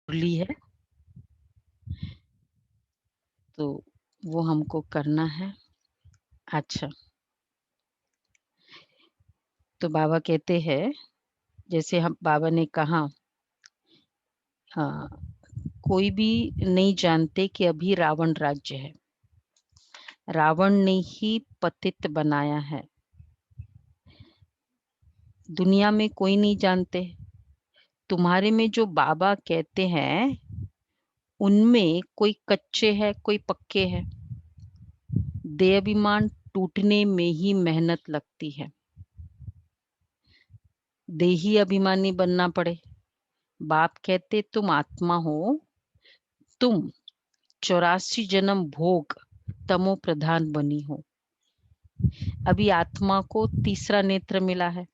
ली है तो वो हमको करना है। अच्छा, तो बाबा कहते हैं, जैसे हम बाबा ने कहा, हाँ, कोई भी नहीं जानते कि अभी रावण राज्य है। रावण ने ही पतित बनाया है। दुनिया में कोई नहीं जानते। तुम्हारे में जो बाबा कहते हैं, उनमें कोई कच्चे है, कोई पक्के है। देहाभिमान टूटने में ही मेहनत लगती है। देही अभिमानी बनना पड़े। बाप कहते तुम आत्मा हो, तुम 84 जन्म भोग तमो प्रधान बनी हो। अभी आत्मा को तीसरा नेत्र मिला है।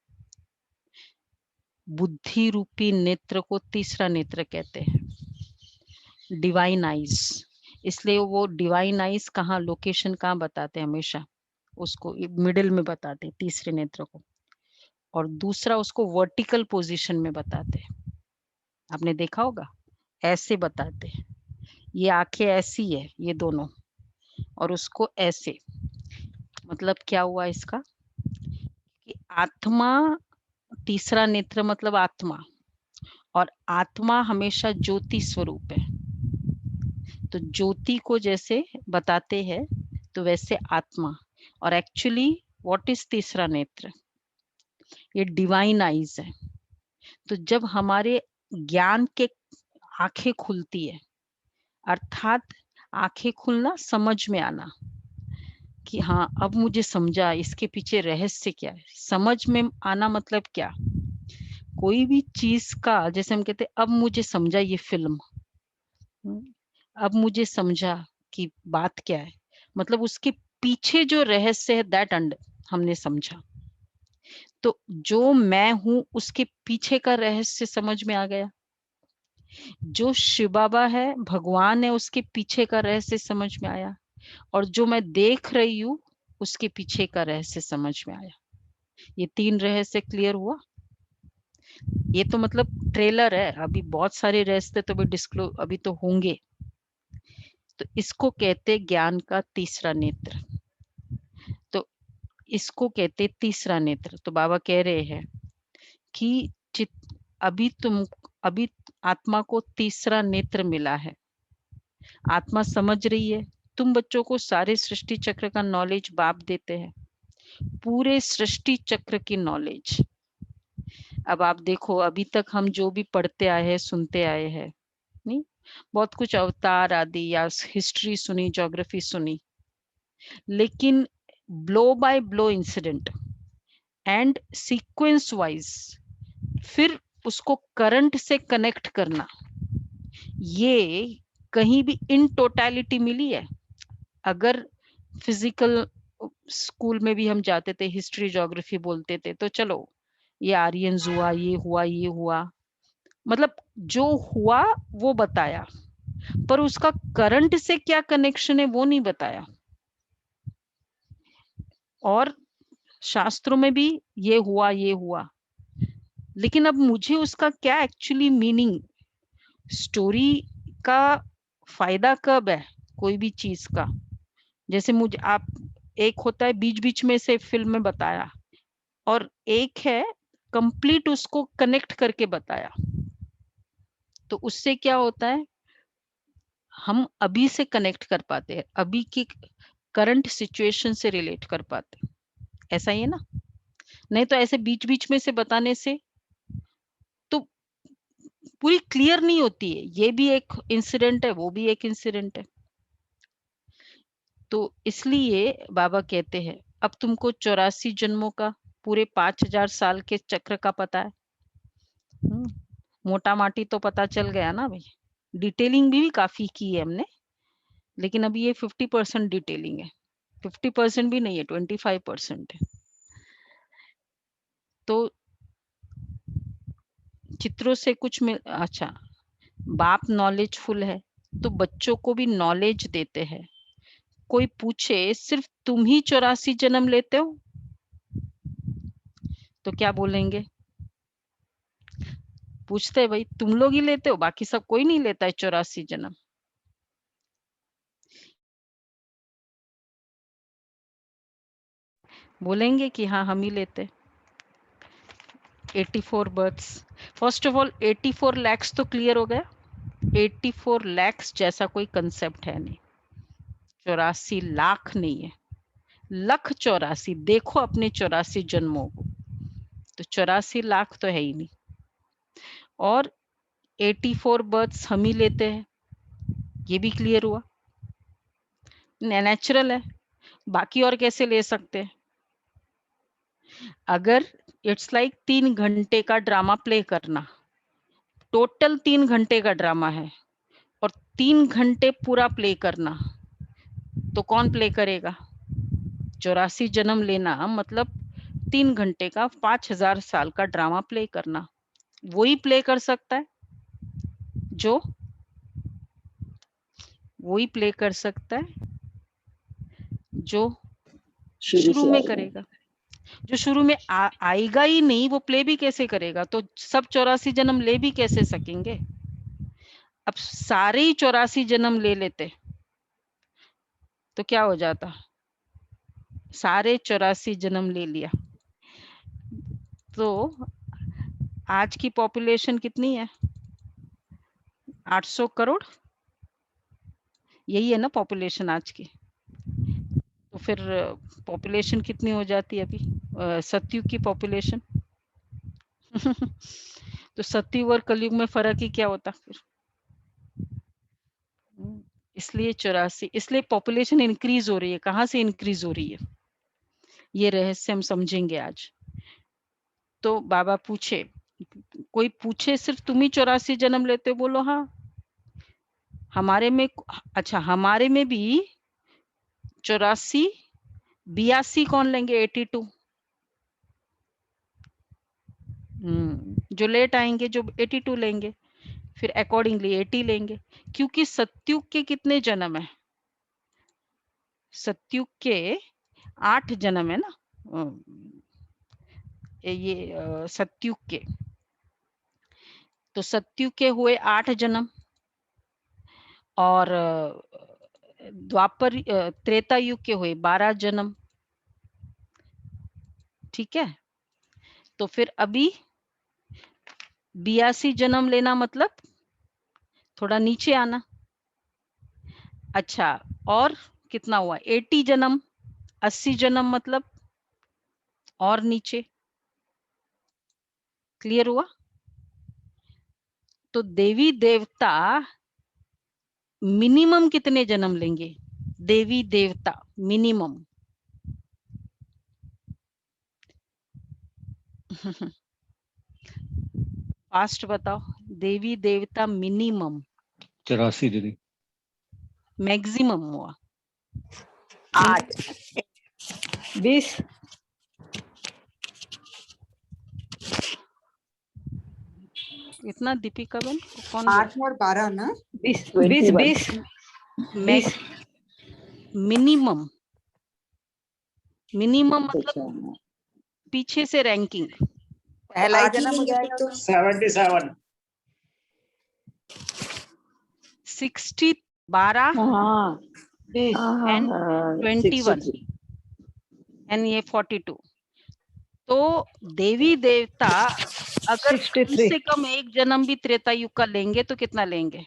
बुद्धि रूपी नेत्र को तीसरा नेत्र कहते हैं, डिवाइन आइज। इसलिए वो डिवाइन आइज कहाँ, लोकेशन कहाँ बताते हैं हमेशा, उसको मिडिल में बताते हैं तीसरे नेत्र को, और दूसरा उसको वर्टिकल पोजीशन में बताते हैं। आपने देखा होगा, ऐसे बताते हैं, ये आंखें ऐसी है ये दोनों, और उसको ऐसे। मतलब क्या हुआ इसका, कि आत्मा, तीसरा नेत्र मतलब आत्मा, और आत्मा हमेशा ज्योति स्वरूप है। तो ज्योति को जैसे बताते हैं, तो वैसे आत्मा। और एक्चुअली व्हाट इज तीसरा नेत्र, ये डिवाइन आईज है। तो जब हमारे ज्ञान के आंखें खुलती है, अर्थात आंखें खुलना, समझ में आना कि हाँ अब मुझे समझा इसके पीछे रहस्य क्या है। समझ में आना मतलब क्या, कोई भी चीज का, जैसे हम कहते अब मुझे समझा ये फिल्म, अब मुझे समझा कि बात क्या है, मतलब उसके पीछे जो रहस्य है दैट अंड हमने समझा। तो जो मैं हूं उसके पीछे का रहस्य समझ में आ गया। जो शिव बाबा है, भगवान है, उसके पीछे का रहस्य समझ में आया। और जो मैं देख रही हूँ उसके पीछे का रहस्य समझ में आया। ये तीन रहस्य क्लियर हुआ। ये तो मतलब ट्रेलर है, अभी बहुत सारे रहस्य तो अभी तो होंगे। तो इसको कहते ज्ञान का तीसरा नेत्र। तो इसको कहते तीसरा नेत्र। तो बाबा कह रहे हैं कि चित अभी आत्मा को तीसरा नेत्र मिला है। आत्मा समझ रही है। तुम बच्चों को सारे सृष्टि चक्र का नॉलेज बाप देते हैं, पूरे सृष्टि चक्र की नॉलेज। अब आप देखो, अभी तक हम जो भी पढ़ते आए हैं, सुनते आए हैं, नहीं, बहुत कुछ अवतार आदि या हिस्ट्री सुनी, ज्योग्राफी सुनी, लेकिन blow by blow incident and sequence wise फिर उसको करंट से कनेक्ट करना, ये कहीं भी इन टोटलिटी मिली है? अगर फिजिकल स्कूल में भी हम जाते थे, हिस्ट्री ज्योग्राफी बोलते थे, तो चलो ये आर्यंस हुआ, ये हुआ, ये हुआ, मतलब जो हुआ वो बताया, पर उसका करंट से क्या कनेक्शन है वो नहीं बताया। और शास्त्रों में भी ये हुआ, ये हुआ, लेकिन अब मुझे उसका क्या एक्चुअली मीनिंग, स्टोरी का फायदा कब है कोई भी चीज का। जैसे मुझे आप, एक होता है बीच बीच में से फिल्म में बताया, और एक है कंप्लीट उसको कनेक्ट करके बताया। तो उससे क्या होता है, हम अभी से कनेक्ट कर पाते हैं, अभी की करंट सिचुएशन से रिलेट कर पाते हैं। ऐसा ही है ना? नहीं तो ऐसे बीच बीच में से बताने से तो पूरी क्लियर नहीं होती है। ये भी एक इंसिडेंट है, वो भी एक इंसिडेंट है। तो इसलिए बाबा कहते हैं, अब तुमको 84 जन्मों का, पूरे 5000 साल के चक्र का पता है। मोटा माटी तो पता चल गया ना भाई। डिटेलिंग भी काफी की है हमने, लेकिन अभी ये 50% डिटेलिंग है। 50% भी नहीं है, 25% है। तो चित्रों से कुछ मिल, अच्छा, बाप नॉलेजफुल है तो बच्चों को भी नॉलेज देते हैं। कोई पूछे सिर्फ तुम ही 84 जन्म लेते हो, तो क्या बोलेंगे? पूछते भाई तुम लोग ही लेते हो, बाकी सब कोई नहीं लेता है 84 जन्म। बोलेंगे कि हाँ हम ही लेते। 84 births, first of all 84 lakhs तो क्लियर हो गया। 84 lakhs जैसा कोई कंसेप्ट है नहीं, 84 लाख नहीं है, लख 84। देखो अपने 84 जन्मों को, तो 84 लाख तो है ही नहीं। और 84 बर्थ्स हम ही लेते हैं, ये भी क्लियर हुआ, नेचुरल है, बाकी और कैसे ले सकते हैं। अगर इट्स लाइक 3 घंटे का ड्रामा प्ले करना, टोटल 3 घंटे का ड्रामा है और 3 घंटे पूरा प्ले करना, तो कौन प्ले करेगा। 84 जन्म लेना मतलब 3 घंटे का 5000 साल का ड्रामा प्ले करना, वही प्ले कर सकता है जो, वही प्ले कर सकता है जो शुरू में करेगा। जो शुरू में आएगा ही नहीं, वो प्ले भी कैसे करेगा। तो सब 84 जन्म ले भी कैसे सकेंगे। अब सारे ही 84 जन्म ले लेते तो क्या हो जाता, सारे 84 जन्म ले लिया तो आज की पॉपुलेशन कितनी है, 800 करोड़, यही है ना पॉपुलेशन आज की। तो फिर पॉपुलेशन कितनी हो जाती है अभी, सतयुग की पॉपुलेशन। तो सतयुग और कलयुग में फर्क ही क्या होता फिर। इसलिए 84, इसलिए पॉपुलेशन इंक्रीज हो रही है। कहाँ से इंक्रीज हो रही है, ये रहस्य हम समझेंगे आज। तो बाबा पूछे, कोई पूछे सिर्फ तुम ही 84 जन्म लेते हो, बोलो हाँ हमारे में। अच्छा हमारे में भी 84, 82 कौन लेंगे, 82। जो लेट आएंगे जो 82 लेंगे, फिर अकॉर्डिंगली 80 लेंगे। क्योंकि सतयुग के कितने जन्म है, सतयुग के 8 जन्म है ना। ये सतयुग के, तो सतयुग के हुए 8 जन्म और द्वापर त्रेता युग के हुए 12 जन्म। ठीक है, तो फिर अभी 82 जन्म लेना मतलब थोड़ा नीचे आना। अच्छा और कितना हुआ, 80 जन्म, 80 जन्म मतलब और नीचे। क्लियर हुआ। तो देवी देवता मिनिमम कितने जन्म लेंगे, देवी देवता मिनिमम। फास्ट बताओ, देवी देवता मिनिमम 84 दीदी। मैक्सिमम हुआ 8, 20, इतना। दीपिका बहन कौन 8 और 12 ना, 20 20, 20 बोल, मिनिमम, मिनिमम मतलब पीछे से रैंकिंग। पहला ही जन्म हो जाएगा तो 77 60, 12 हाँ एंड 21 एंड ये 42। तो देवी देवता अगर कम 63 से कम एक जन्म भी त्रेता युग का लेंगे तो कितना लेंगे,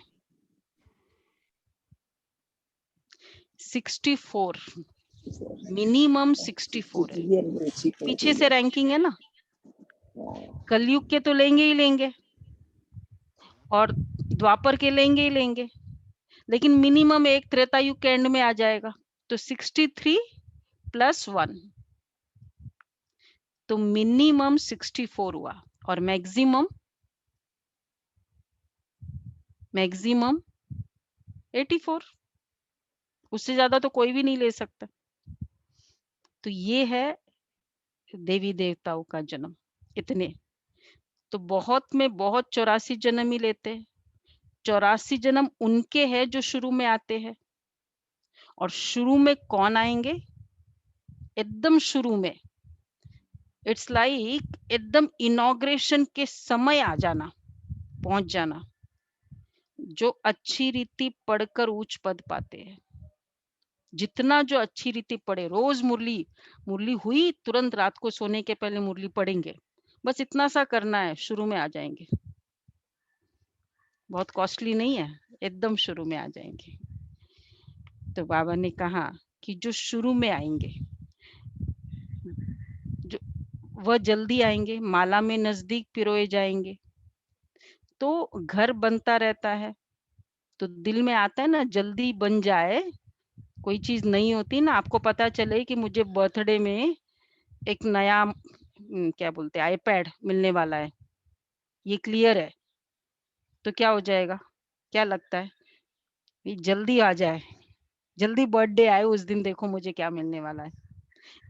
64, मिनिमम 64 है। पीछे से रैंकिंग है ना, कलयुग के तो लेंगे ही लेंगे और द्वापर के लेंगे ही लेंगे, लेकिन मिनिमम एक त्रेता युग के एंड में आ जाएगा। तो 63 + 1, तो मिनिमम 64 हुआ और मैक्सिमम 84। उससे ज्यादा तो कोई भी नहीं ले सकता। तो ये है देवी देवताओं का जन्म, इतने। तो बहुत में बहुत 84 जन्म ही लेते हैं। 84 जन्म उनके हैं जो शुरू में आते हैं। और शुरू में कौन आएंगे, एकदम शुरू में, इट्स लाइक एकदम इनॉग्रेशन के समय आ जाना। पहुंच जाना। जो अच्छी रीति पढ़कर उच्च पद पाते हैं, जितना जो अच्छी रीति पढ़े, रोज मुरली, मुरली हुई तुरंत रात को सोने के पहले मुरली पढ़ेंगे, बस इतना सा करना है, शुरू में आ जाएंगे। बहुत कॉस्टली नहीं है, एकदम शुरू में आ जाएंगे। तो बाबा ने कहा कि जो शुरू में आएंगे, जो वह जल्दी आएंगे, माला में नजदीक पिरोए जाएंगे। तो घर बनता रहता है, तो दिल में आता है ना, जल्दी बन जाए। कोई चीज नहीं होती ना, आपको पता चले कि मुझे बर्थडे में एक नया क्या बोलते हैं आईपैड मिलने वाला है, ये क्लियर है, तो क्या हो जाएगा? क्या लगता है? ये जल्दी आ जाए, जल्दी बर्थडे आए, उस दिन देखो मुझे क्या मिलने वाला है।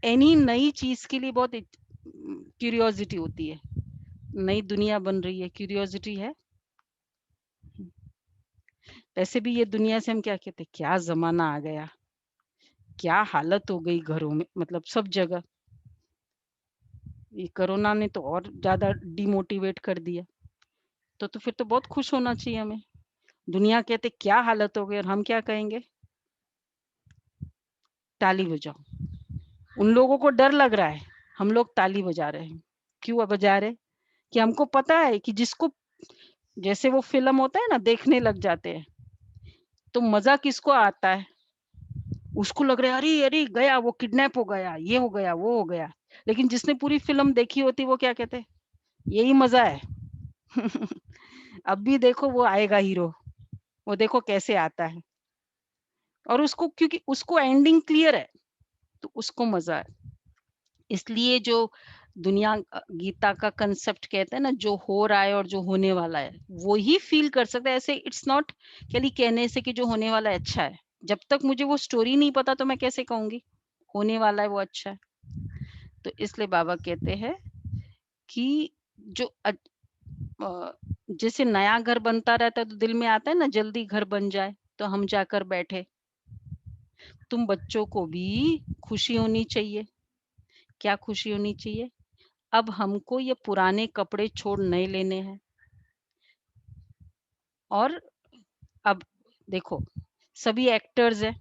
एनी नई चीज के लिए बहुत क्यूरियोसिटी होती है। नई दुनिया बन रही है, क्यूरियोसिटी है। वैसे भी ये दुनिया से हम क्या कहते हैं, क्या जमाना आ गया, क्या हालत हो गई घरों में, मतलब सब जगह। ये कोरोना ने तो और ज्यादा डिमोटिवेट कर दिया। तो फिर तो बहुत खुश होना चाहिए हमें। दुनिया कहते क्या हालत हो गई, और हम क्या कहेंगे? ताली बजाओ। उन लोगों को डर लग रहा है, हम लोग ताली बजा रहे हैं। क्यों बजा रहे? कि हमको पता है कि जिसको, जैसे वो फिल्म होता है ना, देखने लग जाते हैं, तो मजा किसको आता है? उसको लग रहा है अरे अरे गया, वो किडनैप हो गया, ये हो गया, वो हो गया। लेकिन जिसने पूरी फिल्म देखी होती, वो क्या कहते? यही मजा है। अब भी देखो वो आएगा हीरो, वो देखो कैसे आता है। और उसको, क्योंकि उसको एंडिंग क्लियर है, तो उसको मजा है। इसलिए जो दुनिया गीता का कंसेप्ट कहते हैं ना, जो हो रहा है और जो होने वाला है, वो ही फील कर सकता है। ऐसे इट्स नॉट खाली कहने से कि जो होने वाला है अच्छा है। जब तक मुझे वो स्टोरी नहीं पता, तो मैं कैसे कहूंगी होने वाला है वो अच्छा है? तो इसलिए बाबा कहते हैं कि जो जैसे नया घर बनता रहता है, तो दिल में आता है ना, जल्दी घर बन जाए तो हम जाकर बैठे। तुम बच्चों को भी खुशी होनी चाहिए। क्या खुशी होनी चाहिए? अब हमको ये पुराने कपड़े छोड़ नए लेने हैं। और अब देखो, सभी एक्टर्स है,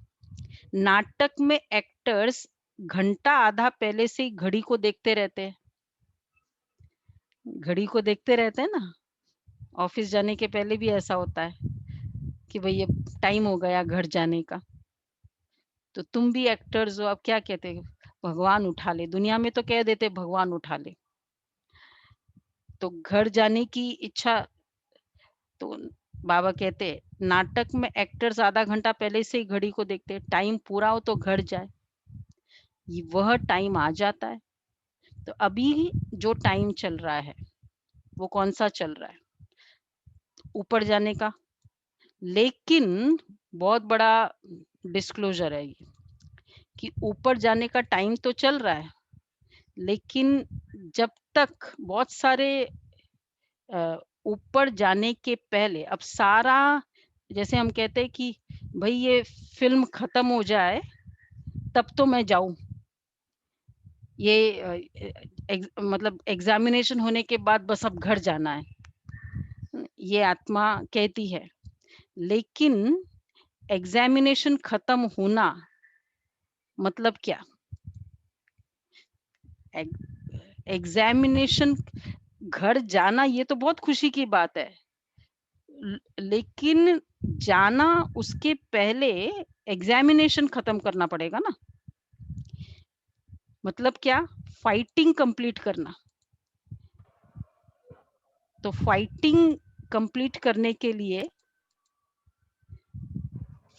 नाटक में एक्टर्स घंटा आधा पहले से ही घड़ी को देखते रहते हैं। घड़ी को देखते रहते हैं ना, ऑफिस जाने के पहले भी ऐसा होता है कि भाई ये टाइम हो गया घर जाने का। तो तुम भी एक्टर्स हो, अब क्या कहते हैं, भगवान उठा ले। दुनिया में तो कह देते भगवान उठा ले। तो घर जाने की इच्छा, तो बाबा कहते नाटक में एक्टर्स आधा घंटा पहले से ही घड़ी को देखते, टाइम पूरा हो तो घर जाए। वह टाइम आ जाता है। तो अभी जो टाइम चल रहा है, वो कौन सा चल रहा है? ऊपर जाने का। लेकिन बहुत बड़ा डिस्क्लोजर है ये, कि ऊपर जाने का टाइम तो चल रहा है, लेकिन जब तक बहुत सारे ऊपर जाने के पहले, अब सारा, जैसे हम कहते हैं कि भाई ये फिल्म खत्म हो जाए तब तो मैं जाऊं, ये मतलब एग्जामिनेशन होने के बाद बस अब घर जाना है, ये आत्मा कहती है। लेकिन एग्जामिनेशन खत्म होना मतलब क्या? एग्जामिनेशन घर जाना ये तो बहुत खुशी की बात है, लेकिन जाना उसके पहले एग्जामिनेशन खत्म करना पड़ेगा ना। मतलब क्या? फाइटिंग कंप्लीट करना। तो फाइटिंग कंप्लीट करने के लिए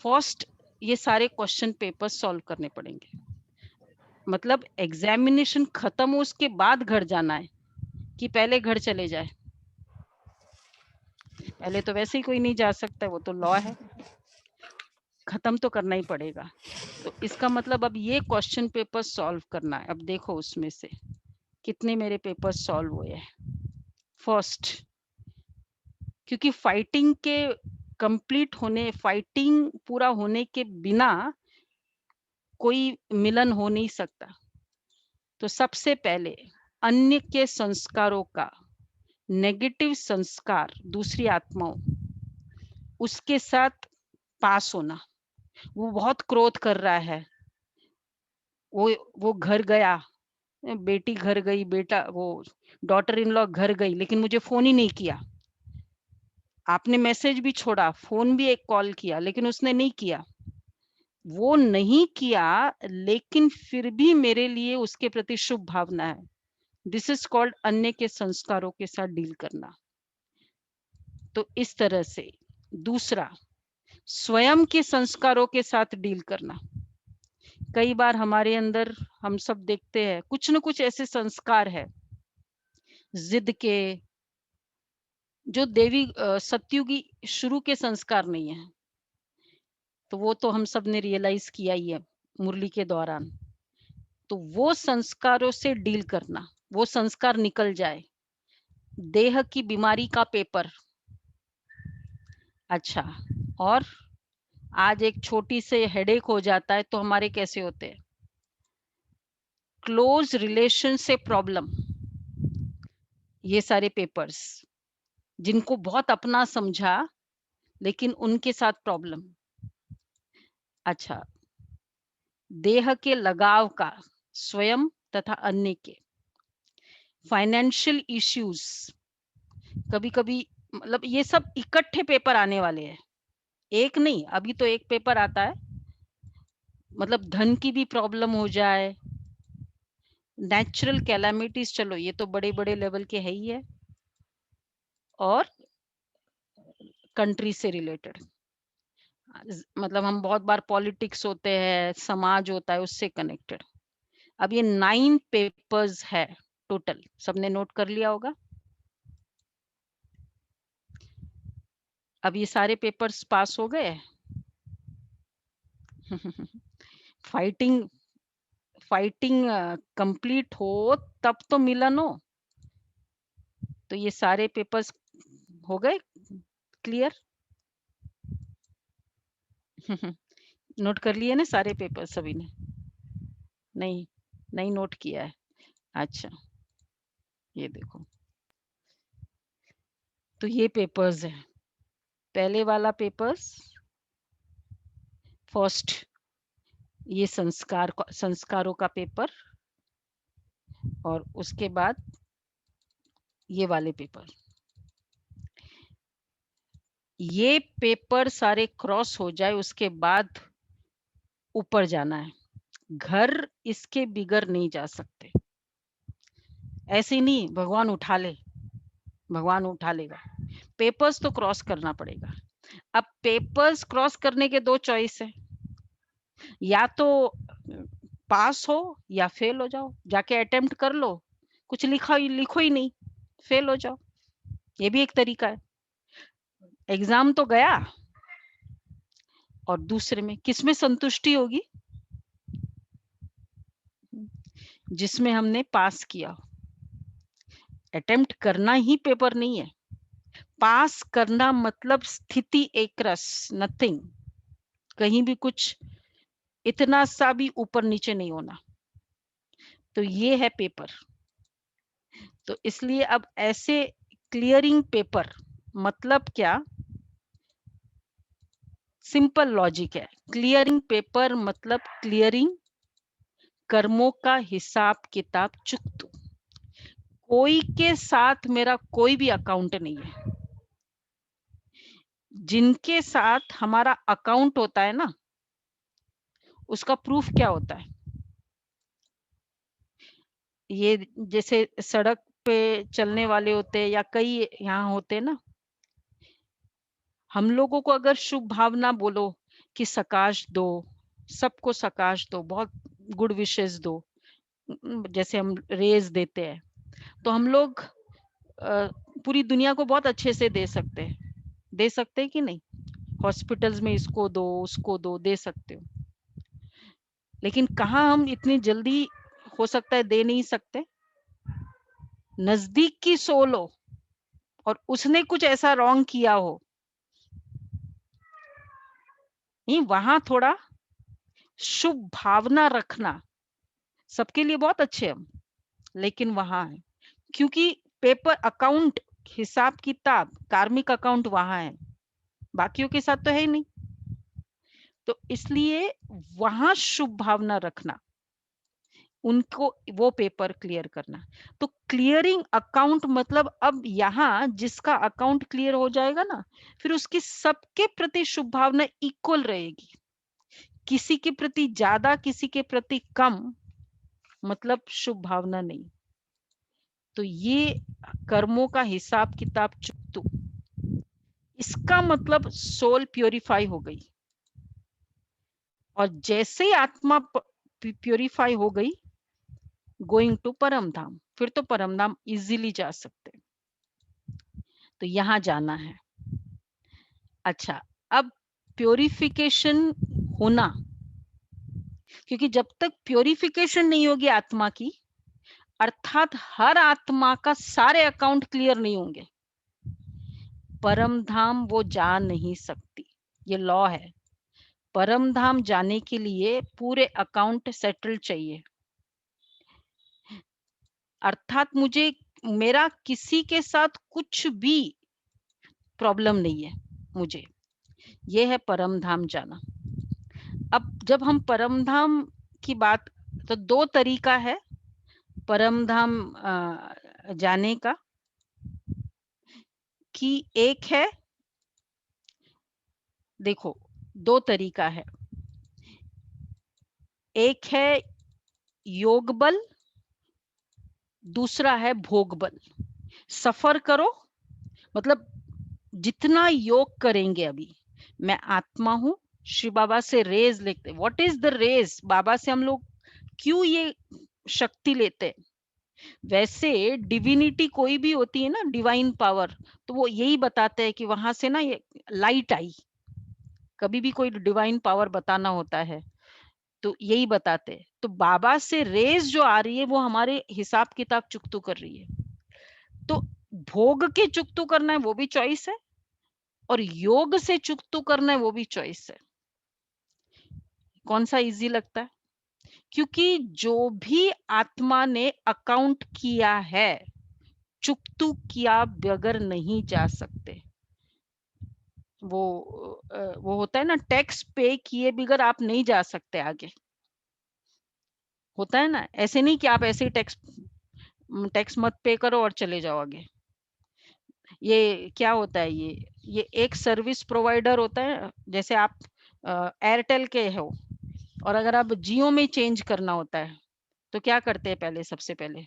फर्स्ट ये सारे क्वेश्चन पेपर सॉल्व करने पड़ेंगे। मतलब एग्जामिनेशन खत्म हो उसके बाद घर जाना है, कि पहले घर चले जाए? पहले तो वैसे ही कोई नहीं जा सकता, वो तो लॉ है, खत्म तो करना ही पड़ेगा। तो इसका मतलब अब ये क्वेश्चन पेपर सॉल्व करना है। अब देखो उसमें से कितने मेरे पेपर सॉल्व हुए हैं। फर्स्ट, क्योंकि फाइटिंग के कंप्लीट होने, फाइटिंग पूरा होने के बिना कोई मिलन हो नहीं सकता। तो सबसे पहले अन्य के संस्कारों का नेगेटिव संस्कार, दूसरी आत्माओं, उसके साथ पास होना। वो बहुत क्रोध कर रहा है, वो घर गया, बेटी घर गई, बेटा वो डॉटर इन लॉ घर गई, लेकिन मुझे फोन ही नहीं किया। आपने मैसेज भी छोड़ा, फोन भी एक कॉल किया, लेकिन उसने नहीं किया। वो नहीं किया, लेकिन फिर भी मेरे लिए उसके प्रति शुभ भावना है। दिस इज कॉल्ड अन्य के संस्कारों के साथ डील करना। तो इस तरह से दूसरा, स्वयं के संस्कारों के साथ डील करना। कई बार हमारे अंदर हम सब देखते हैं कुछ न कुछ ऐसे संस्कार है जिद के, जो देवी सत्युगी शुरू के संस्कार नहीं है। तो वो तो हम सब ने रियलाइज किया ही है मुरली के दौरान। तो वो संस्कारों से डील करना, वो संस्कार निकल जाए। देह की बीमारी का पेपर, अच्छा, और आज एक छोटी से हेडेक हो जाता है तो हमारे कैसे होते हैं, क्लोज रिलेशन से प्रॉब्लम, ये सारे पेपर्स जिनको बहुत अपना समझा लेकिन उनके साथ प्रॉब्लम। अच्छा, देह के लगाव का, स्वयं तथा अन्य के, फाइनेंशियल इश्यूज, कभी कभी मतलब ये सब इकट्ठे पेपर आने वाले हैं, एक नहीं। अभी तो एक पेपर आता है, मतलब धन की भी प्रॉब्लम हो जाए, नेचुरल कैलामिटीज, चलो ये तो बड़े बड़े लेवल के है ही है, और कंट्री से रिलेटेड, मतलब हम बहुत बार पॉलिटिक्स होते हैं, समाज होता है, उससे कनेक्टेड। अब ये 9 पेपर्स है टोटल, सबने नोट कर लिया होगा। अब ये सारे पेपर्स पास हो गए। फाइटिंग फाइटिंग कंप्लीट हो तब तो मिलन हो। तो ये सारे पेपर्स हो गए क्लियर। नोट कर लिए ना सारे पेपर सभी ने? नहीं, नहीं नोट किया है। अच्छा, ये देखो, तो ये पेपर्स है। पहले वाला पेपर्स फर्स्ट, ये संस्कारों का पेपर, और उसके बाद ये वाले पेपर। ये पेपर सारे क्रॉस हो जाए उसके बाद ऊपर जाना है। घर इसके बिगर नहीं जा सकते, ऐसे नहीं भगवान उठा ले, भगवान उठा लेगा। पेपर्स तो क्रॉस करना पड़ेगा। अब पेपर्स क्रॉस करने के 2 चॉइस है, या तो पास हो या फेल हो जाओ, जाके अटेम्प्ट कर लो, कुछ लिखो ही नहीं, फेल हो जाओ, ये भी एक तरीका है। एग्जाम तो गया, और दूसरे में किसमें संतुष्टि होगी? जिसमें हमने पास किया। अटेम्प्ट करना ही पेपर नहीं है, पास करना मतलब स्थिति एकरस, नथिंग, कहीं भी कुछ इतना सा भी ऊपर नीचे नहीं होना। तो ये है पेपर। तो इसलिए अब ऐसे क्लियरिंग पेपर मतलब क्या, सिंपल लॉजिक है। क्लियरिंग पेपर मतलब क्लियरिंग कर्मों का हिसाब किताब चुकतू। कोई के साथ मेरा कोई भी अकाउंट नहीं है। जिनके साथ हमारा अकाउंट होता है ना, उसका प्रूफ क्या होता है? ये जैसे सड़क पे चलने वाले होते हैं या कई यहाँ होते हैं ना, हम लोगों को अगर शुभ भावना बोलो कि सकाश दो, सबको सकाश दो, बहुत गुड विशेस दो, जैसे हम रेज देते हैं, तो हम लोग पूरी दुनिया को बहुत अच्छे से दे सकते हैं कि नहीं? हॉस्पिटल्स में इसको दो, उसको दो, दे सकते हो। लेकिन कहाँ हम इतनी जल्दी, हो सकता है दे नहीं सकते। नजदीक की सोल हो और उसने कुछ ऐसा रॉन्ग किया हो, नहीं, वहां थोड़ा शुभ भावना रखना सबके लिए बहुत अच्छे है, लेकिन वहां है, क्योंकि पेपर अकाउंट हिसाब किताब, कार्मिक अकाउंट वहां है, बाकियों के साथ तो है ही नहीं। तो इसलिए वहां शुभ भावना रखना, उनको वो पेपर क्लियर करना। तो क्लियरिंग अकाउंट मतलब अब यहाँ जिसका अकाउंट क्लियर हो जाएगा ना, फिर उसकी सबके प्रति शुभ भावना इक्वल रहेगी, किसी के प्रति ज्यादा किसी के प्रति कम, मतलब शुभ भावना नहीं। तो ये कर्मों का हिसाब किताब चुकतू, इसका मतलब सोल प्योरीफाई हो गई, और जैसे ही आत्मा प्योरीफाई हो गई, गोइंग टू परम धाम, फिर तो परम धाम इजीली जा सकते। तो यहां जाना है। अच्छा, अब प्योरिफिकेशन होना, क्योंकि जब तक प्योरिफिकेशन नहीं होगी आत्मा की, अर्थात हर आत्मा का सारे अकाउंट क्लियर नहीं होंगे, परम धाम वो जा नहीं सकती। ये लॉ है। परम धाम जाने के लिए पूरे अकाउंट सेटल चाहिए, अर्थात मुझे, मेरा किसी के साथ कुछ भी प्रॉब्लम नहीं है मुझे, ये है परम धाम जाना। अब जब हम परम धाम की बात, तो दो तरीका है परम धाम जाने का, कि एक है, देखो दो तरीका है, एक है योग बल, दूसरा है भोग बल। सफर करो मतलब जितना योग करेंगे, अभी मैं आत्मा हूं, श्री बाबा से रेज लेते, व्हाट इज द रेज, बाबा से हम लोग क्यों ये शक्ति लेते हैं, वैसे डिविनिटी कोई भी होती है ना, डिवाइन पावर, तो वो यही बताते हैं कि वहां से ना ये लाइट आई, कभी भी कोई डिवाइन पावर बताना होता है तो यही बताते हैं। तो बाबा से रेज जो आ रही है वो हमारे हिसाब किताब चुकतू कर रही है। तो भोग के चुकतू करना है वो भी चॉइस है, और योग से चुकतू करना है वो भी चॉइस है। कौन सा इजी लगता है? क्योंकि जो भी आत्मा ने अकाउंट किया है, चुकतू किया बगैर नहीं जा सकते। वो होता है ना, टैक्स पे किए बगैर आप नहीं जा सकते आगे, होता है ना, ऐसे नहीं कि आप ऐसे ही टैक्स मत पे करो और चले जाओ आगे। ये क्या होता है, ये एक सर्विस प्रोवाइडर होता है, जैसे आप एयरटेल के हो और अगर आप जियो में चेंज करना होता है तो क्या करते हैं, पहले सबसे पहले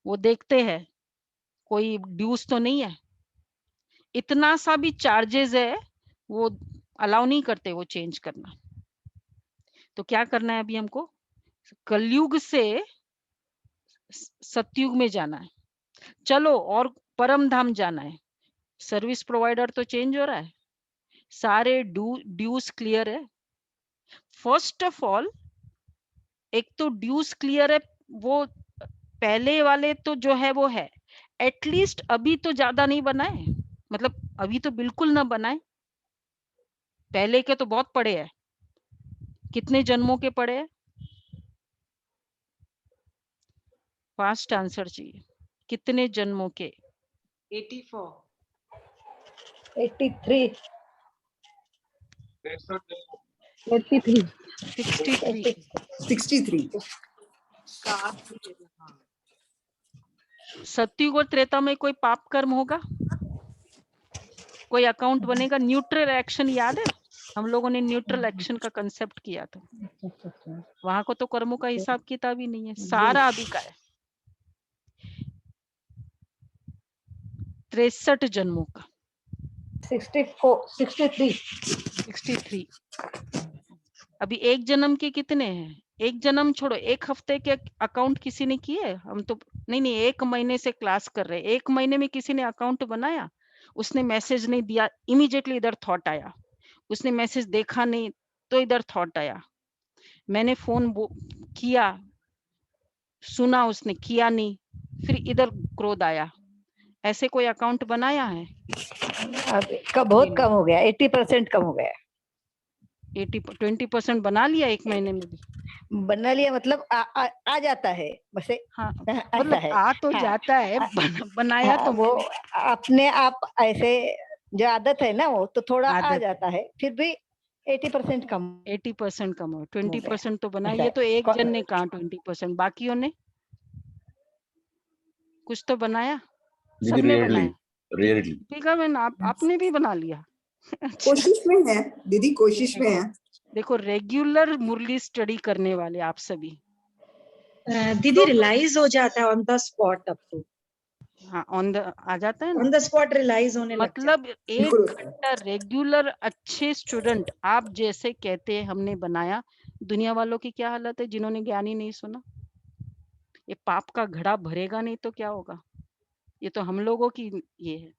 वो देखते हैं कोई ड्यूज तो नहीं है, इतना सा भी चार्जेस है वो अलाउ नहीं करते वो चेंज करना। तो क्या करना है अभी हमको, कलयुग से सतयुग में जाना है, चलो और परम धाम जाना है। सर्विस प्रोवाइडर तो चेंज हो रहा है, सारे ड्यूज क्लियर है। फर्स्ट ऑफ ऑल एक तो ड्यूज क्लियर है, वो पहले वाले तो जो है वो है, एटलीस्ट अभी तो ज्यादा नहीं बनाए, मतलब अभी तो बिल्कुल ना बनाए, पहले के तो बहुत पड़े हैं, कितने जन्मों के पड़े हैं, फास्ट आंसर चाहिए, कितने जन्मों के? 84 83 83 63 63 सतयुग और त्रेता में कोई पाप कर्म होगा, कोई अकाउंट बनेगा? न्यूट्रल एक्शन याद है, हम लोगों ने न्यूट्रल एक्शन का कंसेप्ट किया था, वहां को तो कर्मों का हिसाब किताब ही नहीं है, सारा अभी का है, 63 जन्मों का। 63 अभी एक जन्म के कितने हैं? एक जन्म छोड़ो, एक हफ्ते के अकाउंट किसी ने किए? हम तो नहीं, एक महीने से क्लास कर रहे हैं, एक महीने में किसी ने अकाउंट बनाया? उसने मैसेज नहीं दिया, इमीडिएटली इधर थॉट आया, उसने मैसेज देखा नहीं तो इधर थॉट आया, मैंने फोन किया, सुना उसने किया नहीं, फिर इधर क्रोध आया, ऐसे कोई अकाउंट बनाया है? बहुत कम हो गया, 80% कम हो गया। 20% बना लिया एक महीने में भी? बना लिया मतलब आ जाता है वैसे। हाँ आता मतलब है, आ तो हाँ, जाता है, बनाया हाँ, तो वो मैंने अपने आप ऐसे जो आदत है ना वो तो थोड़ा आ आदत जाता है, फिर भी 80% कम 80% कम हो, हो 20% तो बना। ऐसा ये है। तो एक जन ने कहा 20%, बाकियों ने कुछ तो बनाया, दीदी सबने रेयरली बनाया। रेयरली ठीक है बहन, आपने भी बना लिया। अच्छा, कोशिश में है दीदी, कोशिश में है। देखो रेगुलर मुरली स्टडी करने वाले आप सभी। दीदी रियलाइज हो जाता है ऑन द स्पॉट, अब तो हाँ ऑन द आ जाता है ना, ऑन द स्पॉट रियलाइज होने लग जाता मतलब एक बिल्कुल। घंटा रेगुलर अच्छे स्टूडेंट आप जैसे कहते हैं हमने बनाया। दुनिया वालों की क्या हालत है जिन्होंने ज्ञान ही नहीं सुना? ये पाप का घड़ा भरेगा नहीं तो क्या होगा? ये तो हम लोगों की ये है।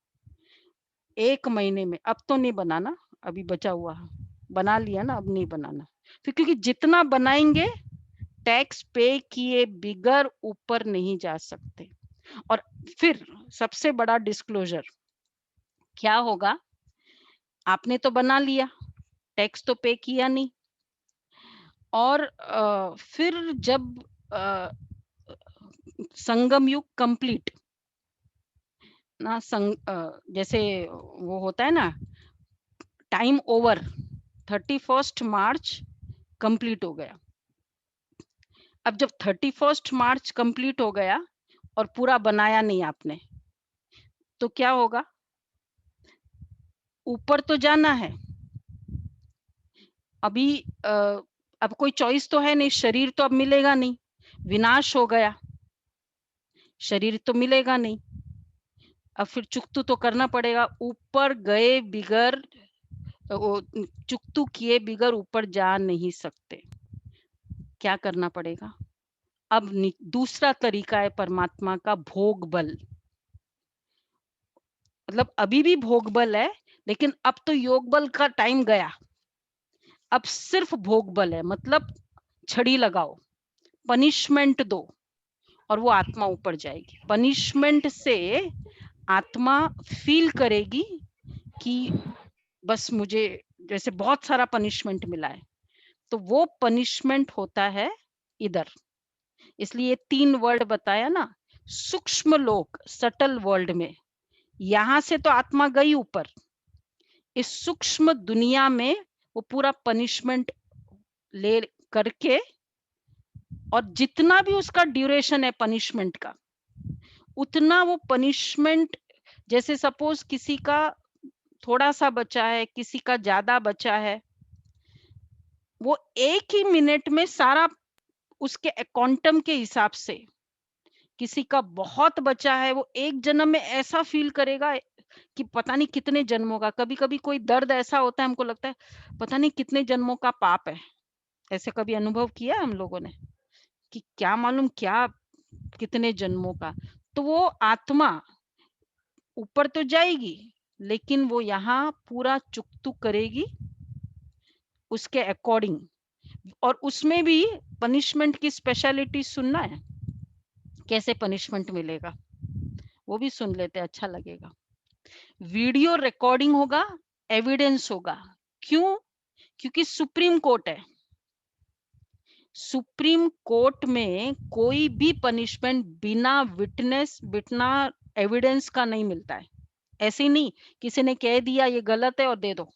एक महीने में, अब तो नहीं बनाना, अभी बचा हुआ है। बना लिया ना, अब नहीं बनाना। फिर क्योंकि जितना बनाएंगे टैक्स पे किए बिगर ऊपर नहीं जा सकते। और फिर सबसे बड़ा डिस्क्लोजर क्या होगा? आपने तो बना लिया, टैक्स तो पे किया नहीं, और फिर जब संगम युग कंप्लीट ना, जैसे वो होता है ना, टाइम ओवर, 31 मार्च कंप्लीट हो गया। अब जब 31 मार्च कंप्लीट हो गया और पूरा बनाया नहीं आपने, तो क्या होगा? ऊपर तो जाना है। अभी अब कोई चॉइस तो है नहीं, शरीर तो अब मिलेगा नहीं, विनाश हो गया, शरीर तो मिलेगा नहीं। अब फिर चुकतू तो करना पड़ेगा, ऊपर गए बिगर, वो चुकतू किए बिगर ऊपर जा नहीं सकते। क्या करना पड़ेगा? अब दूसरा तरीका है परमात्मा का, भोग बल। मतलब अभी भी भोग बल है, लेकिन अब तो योग बल का टाइम गया। अब सिर्फ भोग बल है, मतलब छड़ी लगाओ, पनिशमेंट दो और वो आत्मा ऊपर जाएगी। पनिशमेंट से आत्मा फील करेगी कि बस मुझे जैसे बहुत सारा पनिशमेंट मिला है, तो वो पनिशमेंट होता है इधर। इसलिए 3 वर्ड बताया ना, सूक्ष्म लोक, सटल वर्ल्ड में। यहां से तो आत्मा गई ऊपर, इस सूक्ष्म दुनिया में वो पूरा पनिशमेंट ले करके, और जितना भी उसका ड्यूरेशन है पनिशमेंट का, उतना वो पनिशमेंट, जैसे सपोज किसी का थोड़ा सा बचा है, किसी का ज्यादा बचा है, वो एक ही मिनट में सारा उसके क्वांटम के हिसाब से, किसी का बहुत बचा है, वो एक जन्म में ऐसा फील करेगा कि पता नहीं कितने जन्मों का। कभी कभी कोई दर्द ऐसा होता है, हमको लगता है पता नहीं कितने जन्मों का पाप है। ऐसे कभी अनुभव किया है हम लोगों ने कि क्या मालूम क्या कितने जन्मों का। तो वो आत्मा ऊपर तो जाएगी, लेकिन वो यहाँ पूरा चुकतू करेगी उसके अकॉर्डिंग। और उसमें भी पनिशमेंट की स्पेशलिटी सुनना है, कैसे पनिशमेंट मिलेगा वो भी सुन लेते, अच्छा लगेगा। वीडियो रिकॉर्डिंग होगा, एविडेंस होगा। क्यों? क्योंकि सुप्रीम कोर्ट है। सुप्रीम कोर्ट में कोई भी पनिशमेंट बिना विटनेस, बिना एविडेंस का नहीं मिलता है। ऐसे ही नहीं किसी ने कह दिया ये गलत है और दे दो।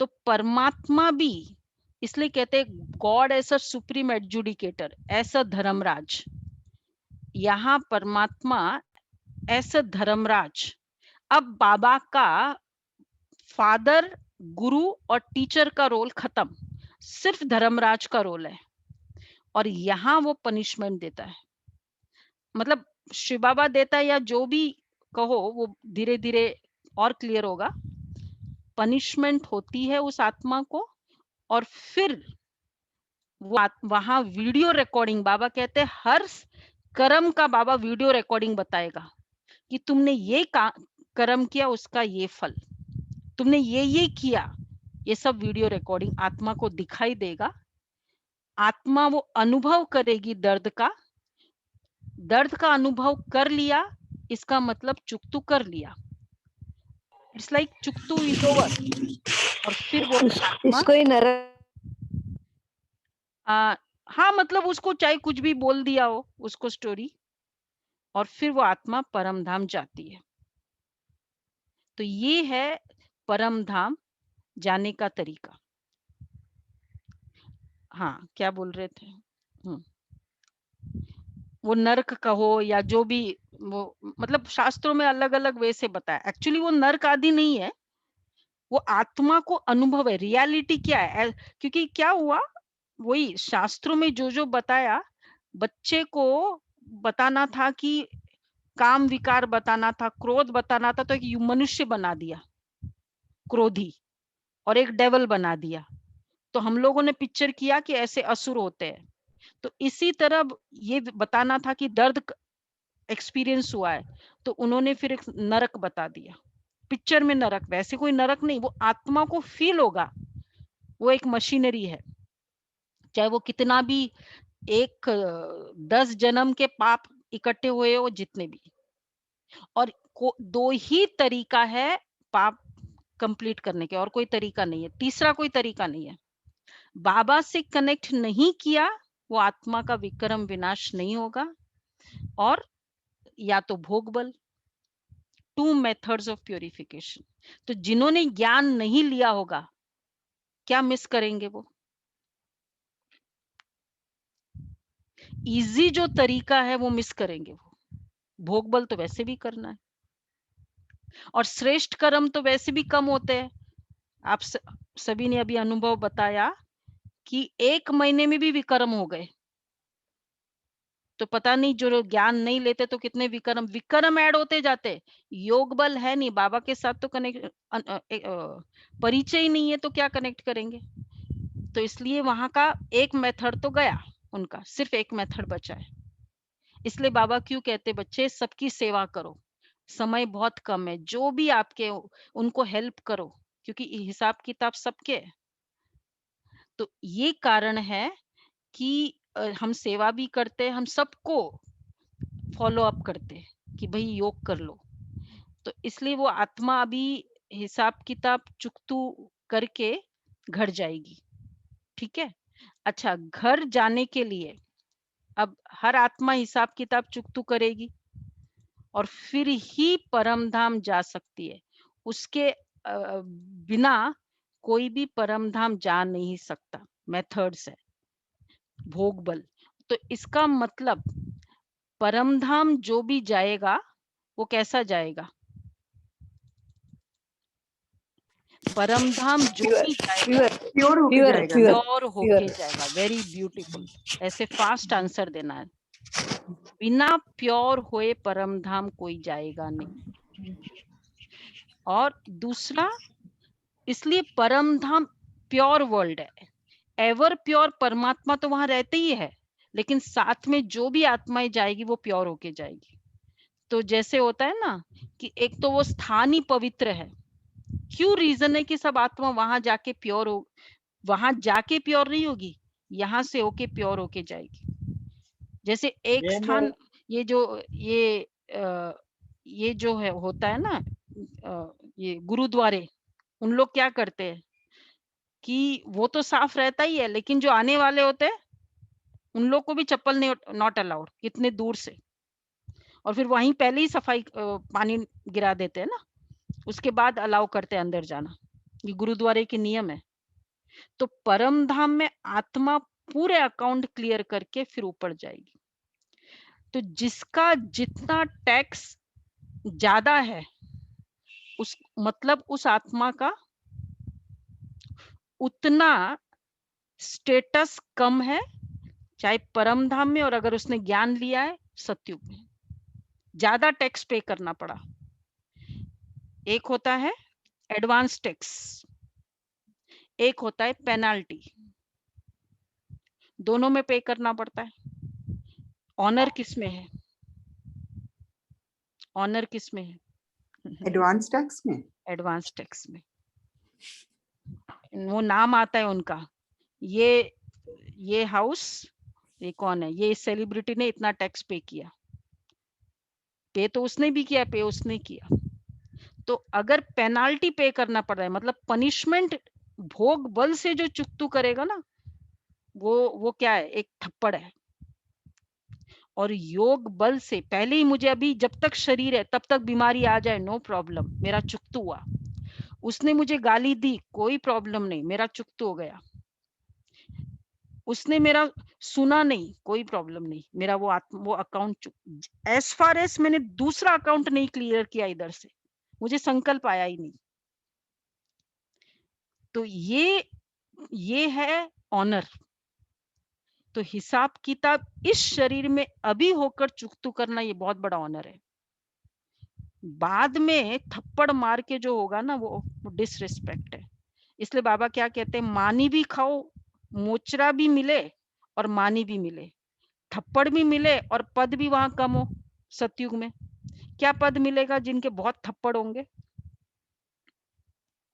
तो परमात्मा भी, इसलिए कहते हैं God as a supreme adjudicator, ऐसा धर्मराज। यहाँ परमात्मा ऐसा धर्मराज। अब बाबा का फादर, गुरु और टीचर का रोल खत्म, सिर्फ धर्मराज का रोल है। और यहाँ वो पनिशमेंट देता है, मतलब शिव बाबा देता है या जो भी कहो, वो धीरे धीरे और क्लियर होगा। पनिशमेंट होती है उस आत्मा को, और फिर वो वहां वीडियो रिकॉर्डिंग, बाबा कहते हैं हर कर्म का बाबा वीडियो रिकॉर्डिंग बताएगा कि तुमने ये कर्म किया, उसका ये फल, तुमने ये किया, ये सब वीडियो रिकॉर्डिंग आत्मा को दिखाई देगा। आत्मा वो अनुभव करेगी दर्द का। दर्द का अनुभव कर लिया, इसका मतलब चुकतू कर लिया। इट्स लाइक चुकतू इज ओवर। और फिर वो आत्मा इसको ही नर हाँ, मतलब उसको चाहे कुछ भी बोल दिया हो उसको स्टोरी, और फिर वो आत्मा परम धाम जाती है। तो ये है परम धाम जाने का तरीका। हाँ, क्या बोल रहे थे? वो नर्क कहो या जो भी, वो मतलब शास्त्रों में अलग अलग वे से बताया। एक्चुअली वो नर्क आदि नहीं है, वो आत्मा को अनुभव है। रियलिटी क्या है? क्योंकि क्या हुआ, वही शास्त्रों में जो जो बताया, बच्चे को बताना था कि काम विकार बताना था, क्रोध बताना था, तो एक मनुष्य बना दिया क्रोधी, और एक डेवल बना दिया। तो हम लोगों ने पिक्चर किया कि ऐसे असुर होते हैं। तो इसी तरह ये बताना था कि दर्द एक्सपीरियंस हुआ है, तो उन्होंने फिर एक नरक बता दिया पिक्चर में। नरक वैसे कोई नरक नहीं, वो आत्मा को फील होगा, वो एक मशीनरी है। चाहे वो कितना भी 10 जन्म के पाप इकट्ठे हुए हो, जितने भी, और दो ही तरीका है पाप कंप्लीट करने के, और कोई तरीका नहीं है, तीसरा कोई तरीका नहीं है। बाबा से कनेक्ट नहीं किया, वो आत्मा का विक्रम विनाश नहीं होगा। और या तो भोग बल, 2 मेथड्स ऑफ प्यूरिफिकेशन। तो जिन्होंने ज्ञान नहीं लिया होगा, क्या मिस करेंगे वो? इजी जो तरीका है वो मिस करेंगे वो। भोग बल तो वैसे भी करना है, और श्रेष्ठ कर्म तो वैसे भी कम होते हैं। आप सभी ने अभी अनुभव बताया कि 1 महीने में भी विकर्म हो गए। तो पता नहीं जो ज्ञान नहीं लेते तो कितने विकर्म ऐड होते जाते। योग बल है नहीं, बाबा के साथ तो कनेक्ट परिचय ही नहीं है, तो क्या कनेक्ट करेंगे? तो इसलिए वहां का एक मेथड तो गया, उनका सिर्फ एक मेथड बचा है। इसलिए बाबा क्यों कहते बच्चे सबकी सेवा करो, समय बहुत कम है, जो भी आपके उनको हेल्प करो, क्योंकि हिसाब किताब सबके है। तो ये कारण है कि हम सेवा भी करते हैं, हम सबको फॉलो अप करते हैं कि भाई योग कर लो। तो इसलिए वो आत्मा अभी हिसाब किताब चुकतू करके घर जाएगी। ठीक है। अच्छा, घर जाने के लिए अब हर आत्मा हिसाब किताब चुकतू करेगी और फिर ही परम धाम जा सकती है। उसके बिना कोई भी परम धाम जा नहीं सकता। मेथड्स है, भोग बल। तो इसका मतलब परम धाम जो भी जाएगा वो कैसा जाएगा? परम धाम जो भी जाएगा प्योर होके प्योर जाएगा। प्योर प्योर होके जाएगा। Very beautiful. ऐसे फास्ट आंसर देना है। बिना प्योर हुए परम धाम कोई जाएगा नहीं। और दूसरा, इसलिए परम धाम प्योर वर्ल्ड है। एवर प्योर परमात्मा तो वहां रहते ही है, लेकिन साथ में जो भी आत्माएं जाएगी वो प्योर होके जाएगी। तो जैसे होता है ना कि एक तो वो स्थान ही पवित्र है। क्यों? रीजन है कि सब आत्मा वहां जाके प्योर हो, वहां जाके प्योर नहीं होगी, यहाँ से होके प्योर होके जाएगी। जैसे एक स्थान, ये जो है होता है ना, ये गुरुद्वारे, उन लोग क्या करते हैं कि वो तो साफ रहता ही है, लेकिन जो आने वाले होते हैं उन लोग को भी चप्पल नहीं, नॉट अलाउड, कितने दूर से। और फिर वहीं पहले ही सफाई पानी गिरा देते हैं ना, उसके बाद अलाउ करते हैं अंदर जाना। ये गुरुद्वारे के नियम है। तो परम धाम में आत्मा पूरे अकाउंट क्लियर करके फिर ऊपर जाएगी। तो जिसका जितना टैक्स ज्यादा है, उस मतलब उस आत्मा का उतना स्टेटस कम है, चाहे परम धाम में, और अगर उसने ज्ञान लिया है सतयुग में, ज्यादा टैक्स पे करना पड़ा। एक होता है एडवांस टैक्स, एक होता है पेनाल्टी। दोनों में पे करना पड़ता है। ऑनर किस में है? ऑनर किस में है? एडवांस टैक्स में। एडवांस टैक्स में। वो नाम आता है उनका, ये हाउस, ये कौन है, ये सेलिब्रिटी ने इतना टैक्स पे किया। पे तो उसने भी किया, पे उसने किया। तो अगर पेनाल्टी पे करना पड़ रहा है, मतलब पनिशमेंट भोग बल से जो चुकतू करेगा ना, वो क्या है? एक थप्पड़ है। और योग बल से पहले ही मुझे, अभी जब तक शरीर है तब तक बीमारी आ जाए नो प्रॉब्लम, मेरा चुकतू हुआ। उसने मुझे गाली दी, कोई प्रॉब्लम नहीं, मेरा चुकतू हो गया। उसने मेरा सुना नहीं, कोई प्रॉब्लम नहीं, मेरा वो अकाउंट, एज फार एज मैंने दूसरा अकाउंट नहीं क्लियर किया इधर से, मुझे संकल्प आया ही नहीं। तो ये है ऑनर। तो हिसाब किताब इस शरीर में अभी होकर चुकतू करना, ये बहुत बड़ा ऑनर है। बाद में थप्पड़ मार के जो होगा ना, वो डिसरिस्पेक्ट है। इसलिए बाबा क्या कहते हैं, मानी भी खाओ, मोचरा भी मिले और मानी भी मिले, थप्पड़ भी मिले और पद भी वहां कम हो। सतयुग में क्या पद मिलेगा? जिनके बहुत थप्पड़ होंगे।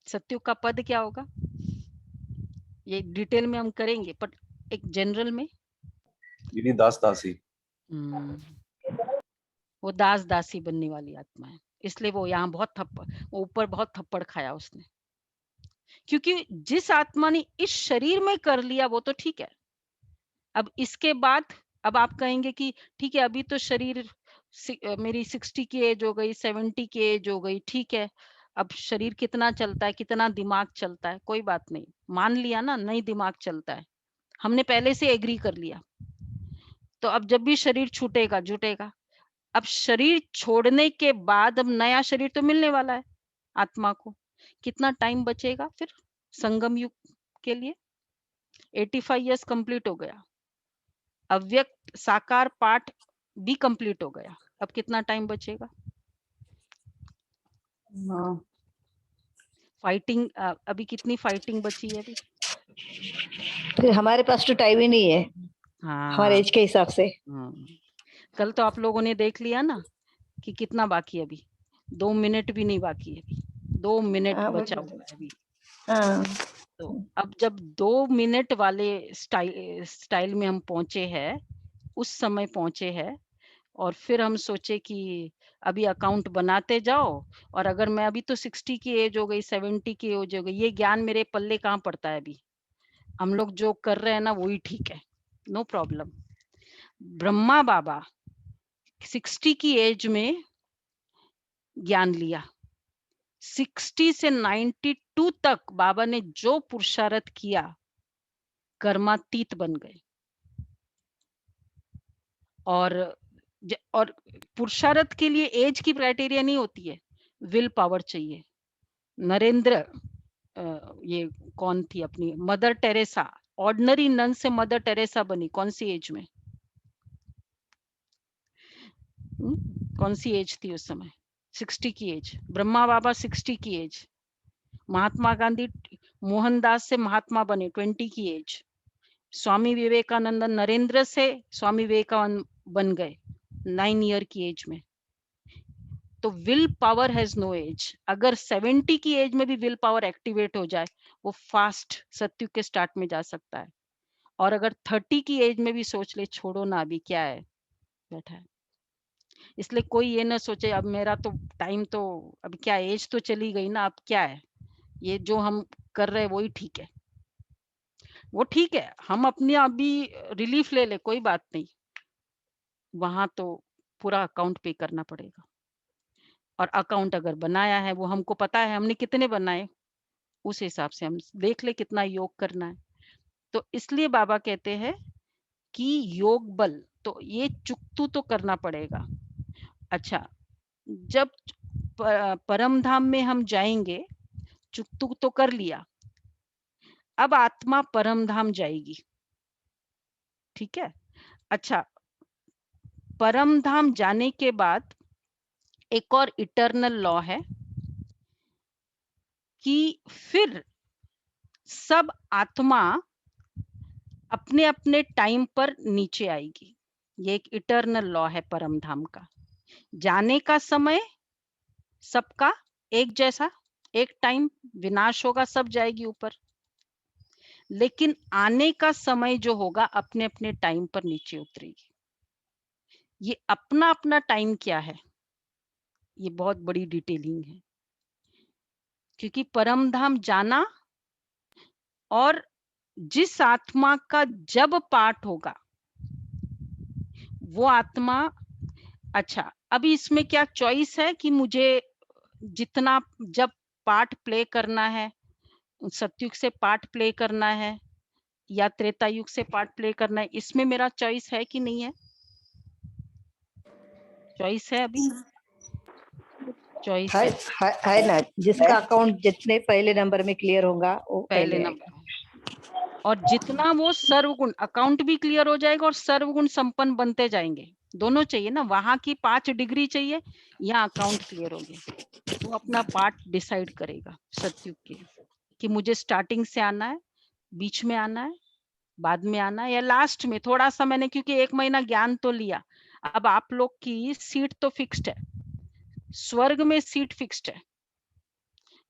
सतयुग का पद क्या होगा, ये डिटेल में हम करेंगे, पर एक जनरल में दास दासी, वो दास दासी बनने वाली आत्मा है। इसलिए वो यहाँ बहुत थप्पड़, ऊपर बहुत थप्पड़ खाया उसने, क्योंकि जिस आत्मा ने इस शरीर में कर लिया वो तो ठीक है। अब इसके बाद अब आप कहेंगे कि ठीक है, अभी तो शरीर मेरी 60 की एज हो गई, 70 की एज हो गई, ठीक है, अब शरीर कितना चलता है, कितना दिमाग चलता है, कोई बात नहीं, मान लिया ना, नहीं दिमाग चलता है, हमने पहले से एग्री कर लिया। तो अब जब भी शरीर छूटेगा जुटेगा। अब शरीर छोड़ने के बाद अब नया शरीर तो मिलने वाला है आत्मा को। कितना टाइम बचेगा फिर संगम युग के लिए? 85 इयर्स कंप्लीट हो गया, अव्यक्त साकार पाठ भी कंप्लीट हो गया, अब कितना टाइम बचेगा? फाइटिंग, अभी कितनी फाइटिंग बची है अभी? फिर हमारे पास तो टाइम ही नहीं है हमारे हाँ, एज के हिसाब से। कल तो आप लोगों ने देख लिया ना कि कितना बाकी है अभी, 2 मिनट भी नहीं बाकी है अभी, 2 मिनट बचा हुआ है अभी। हाँ, तो अब जब 2 मिनट वाले स्टाइल में हम पहुंचे हैं, उस समय पहुंचे हैं, और फिर हम सोचे कि अभी अकाउंट बनाते जाओ, और अगर मैं अभी तो 60 की एज हो गई, 70 की एज हो गई, ये ज्ञान मेरे पल्ले कहाँ पड़ता है? अभी हम लोग जो कर रहे हैं ना वही ठीक है, नो प्रॉब्लम। ब्रह्मा बाबा 60 की एज में ज्ञान लिया, 60 से 92 तक बाबा ने जो पुरुषार्थ किया, कर्मातीत बन गए। और पुरुषार्थ के लिए एज की क्राइटेरिया नहीं होती है, विल पावर चाहिए। नरेंद्र, ये कौन थी अपनी मदर टेरेसा, ऑर्डिनरी नन से मदर टेरेसा बनी, कौन सी एज में? कौन सी एज थी उस समय? 60 की एज। ब्रह्मा बाबा 60 की एज। महात्मा गांधी, मोहनदास से महात्मा बने 20 की एज। स्वामी विवेकानंद नरेंद्र से स्वामी विवेकानंद बन गए 9 ईयर की एज में। तो will power has no age. अगर 70 की एज में भी विल पावर एक्टिवेट हो जाए, वो फास्ट सत्युग के स्टार्ट में जा सकता है। और अगर 30 की एज में भी सोच ले, छोड़ो ना अभी क्या है, बैठा है। इसलिए कोई ये ना सोचे अब मेरा तो टाइम तो, अब क्या एज तो चली गई ना, अब क्या है, ये जो हम कर रहे हैं वही ठीक है। वो ठीक है, हम अपने अभी रिलीफ ले ले, कोई बात नहीं, वहां तो पूरा अकाउंट पे करना पड़ेगा। और अकाउंट अगर बनाया है, वो हमको पता है हमने कितने बनाए, उस हिसाब से हम देख ले कितना योग करना है। तो इसलिए बाबा कहते हैं कि योग बल, तो ये चुकतू तो करना पड़ेगा। अच्छा, जब परम धाम में हम जाएंगे, चुकतू तो कर लिया, अब आत्मा परम धाम जाएगी, ठीक है। अच्छा, परम धाम जाने के बाद एक और इटर्नल लॉ है कि फिर सब आत्मा अपने अपने टाइम पर नीचे आएगी। ये एक इटर्नल लॉ है परम धाम का। जाने का समय सबका एक जैसा, एक टाइम, विनाश होगा सब जाएगी ऊपर, लेकिन आने का समय जो होगा अपने अपने टाइम पर नीचे उतरेगी। ये अपना अपना टाइम क्या है, ये बहुत बड़ी डिटेलिंग है, क्योंकि परम धाम जाना, और जिस आत्मा का जब पाठ होगा वो आत्मा। अच्छा, अभी इसमें क्या चॉइस है कि मुझे जितना जब पार्ट प्ले करना है, सतयुग से पार्ट प्ले करना है या त्रेता युग से पार्ट प्ले करना है, इसमें मेरा चॉइस है कि नहीं है? चॉइस है अभी? चॉइस है ना, जिसका अकाउंट जितने पहले नंबर में क्लियर होगा वो पहले पहले नंबर में। और जितना वो सर्वगुण, अकाउंट भी क्लियर हो जाएगा और सर्वगुण संपन्न बनते जाएंगे। दोनों चाहिए ना, वहां की 5 डिग्री चाहिए, यहाँ अकाउंट क्लियर हो गया। वो अपना पार्ट डिसाइड करेगा सतयुग के, कि मुझे स्टार्टिंग से आना है, बीच में आना है, बाद में आना है या लास्ट में। थोड़ा सा मैंने क्योंकि 1 महीना ज्ञान तो लिया, अब आप लोग की सीट तो फिक्स्ड है, स्वर्ग में सीट फिक्स्ड है।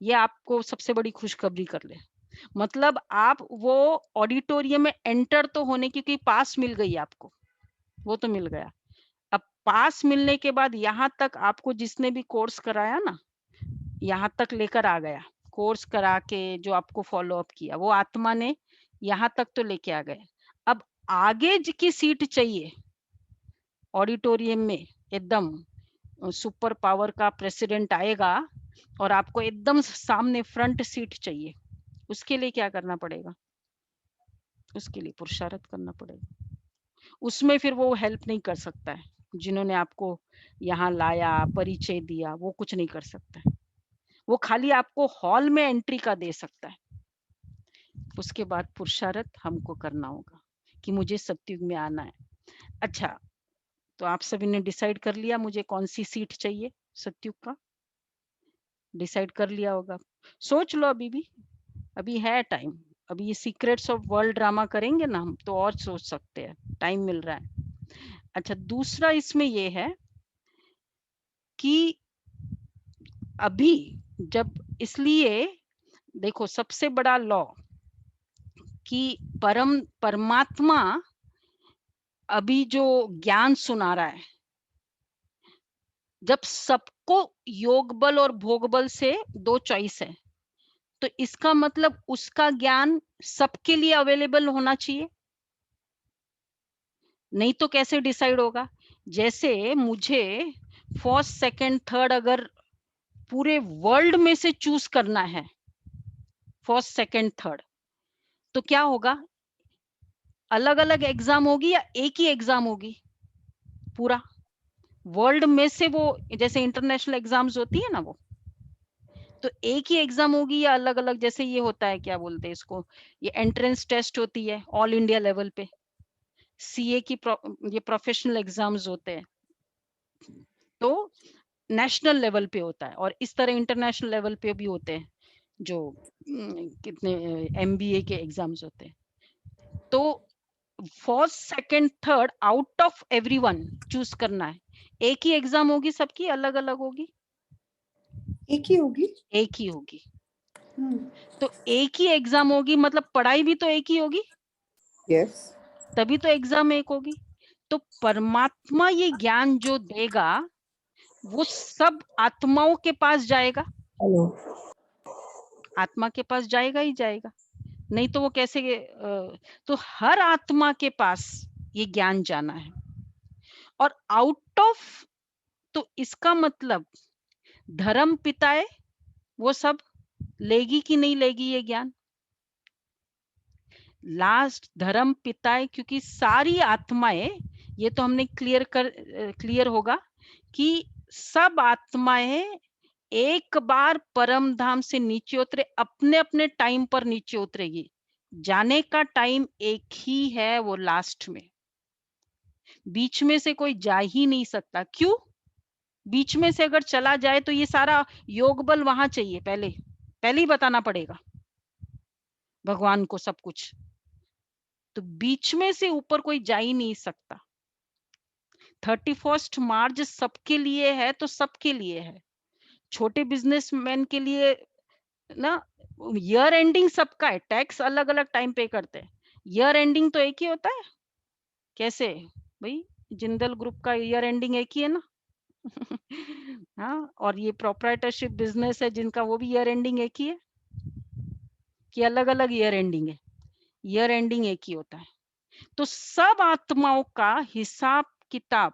ये आपको सबसे बड़ी खुशखबरी कर ले। मतलब आप वो ऑडिटोरियम में एंटर तो होने की पास मिल गई आपको, वो तो मिल गया। अब पास मिलने के बाद यहाँ तक आपको जिसने भी कोर्स कराया ना, यहाँ तक लेकर आ गया, कोर्स करा के जो आपको फॉलो अप किया, वो आत्मा ने यहाँ तक तो लेके आ गए। अब आगे की सीट चाहिए ऑडिटोरियम में, एकदम सुपर पावर का प्रेसिडेंट आएगा और आपको एकदम सामने फ्रंट सीट चाहिए। उसके लिए क्या करना पड़ेगा? उसके लिए पुरुषार्थ करना पड़ेगा। उसमें फिर वो हेल्प नहीं कर सकता है, जिन्होंने आपको यहाँ लाया, परिचय दिया, वो कुछ नहीं कर सकता है। वो खाली आपको हॉल में एंट्री का दे सकता है। उसके बाद पुरुषार्थ हमको करना होगा कि मुझे सतयुग में आना है। अच्छा, तो आप सभी ने डिसाइड कर लिया मुझे कौन सी सीट चाहिए सतयुग का? डिसाइड कर लिया होगा। सोच लो अभी है टाइम। अभी ये सीक्रेट्स ऑफ वर्ल्ड ड्रामा करेंगे ना हम, तो और सोच सकते हैं, टाइम मिल रहा है। अच्छा, दूसरा इसमें ये है कि अभी जब, इसलिए देखो सबसे बड़ा लॉ कि परमात्मा अभी जो ज्ञान सुना रहा है, जब सबको योग बल और भोग बल से 2 चॉइस है, तो इसका मतलब उसका ज्ञान सबके लिए अवेलेबल होना चाहिए, नहीं तो कैसे डिसाइड होगा? जैसे मुझे फर्स्ट सेकंड थर्ड अगर पूरे वर्ल्ड में से चूज करना है, फर्स्ट सेकंड थर्ड, तो क्या होगा? अलग अलग एग्जाम होगी या एक ही एग्जाम होगी? पूरा वर्ल्ड में से, वो जैसे इंटरनेशनल एग्जाम्स होती है ना, वो तो एक ही एग्जाम होगी या अलग अलग? जैसे ये होता है, क्या बोलते हैं इसको, ये एंट्रेंस टेस्ट होती है ऑल इंडिया लेवल पे, सीए की ये प्रोफेशनल एग्जाम्स होते हैं, तो नेशनल लेवल पे होता है, और इस तरह इंटरनेशनल लेवल पे भी होते हैं, जो कितने एमबीए के एग्जाम्स होते हैं। तो first second third out of everyone choose करना है। एक ही एग्जाम होगी सबकी, अलग अलग होगी? एक ही होगी। एक ही होगी। तो एक ही एग्जाम होगी, मतलब पढ़ाई भी तो एक ही होगी, यस। तभी तो एग्जाम एक होगी। तो परमात्मा ये ज्ञान जो देगा, वो सब आत्माओं के पास जाएगा, हेलो, आत्मा के पास जाएगा ही जाएगा, नहीं तो वो कैसे तो हर आत्मा के पास ये ज्ञान जाना है। और आउट ऑफ, तो इसका मतलब धर्म पिताए वो सब लेगी कि नहीं लेगी ये ज्ञान? लास्ट धर्म पिताए, क्योंकि सारी आत्माएं, ये तो हमने क्लियर होगा कि सब आत्माएं एक बार परम धाम से नीचे उतरे, अपने अपने टाइम पर नीचे उतरेगी। जाने का टाइम एक ही है, वो लास्ट में, बीच में से कोई जा ही नहीं सकता। क्यों? बीच में से अगर चला जाए तो ये सारा योग बल वहां चाहिए, पहले ही बताना पड़ेगा भगवान को सब कुछ, तो बीच में से ऊपर कोई जा ही नहीं सकता। 31 मार्च सबके लिए है तो सबके लिए है। छोटे बिजनेसमैन के लिए ना, ईयर एंडिंग सबका है, टैक्स अलग अलग टाइम पे करते हैं, ईयर एंडिंग तो एक ही होता है। कैसे भाई? जिंदल ग्रुप का ईयर एंडिंग एक ही है ना। हाँ, और ये प्रोप्राइटरशिप बिजनेस है जिनका, वो भी ईयर एंडिंग एक ही है कि अलग अलग ईयर एंडिंग है? ईयर एंडिंग एक ही होता है। तो सब आत्माओं का हिसाब किताब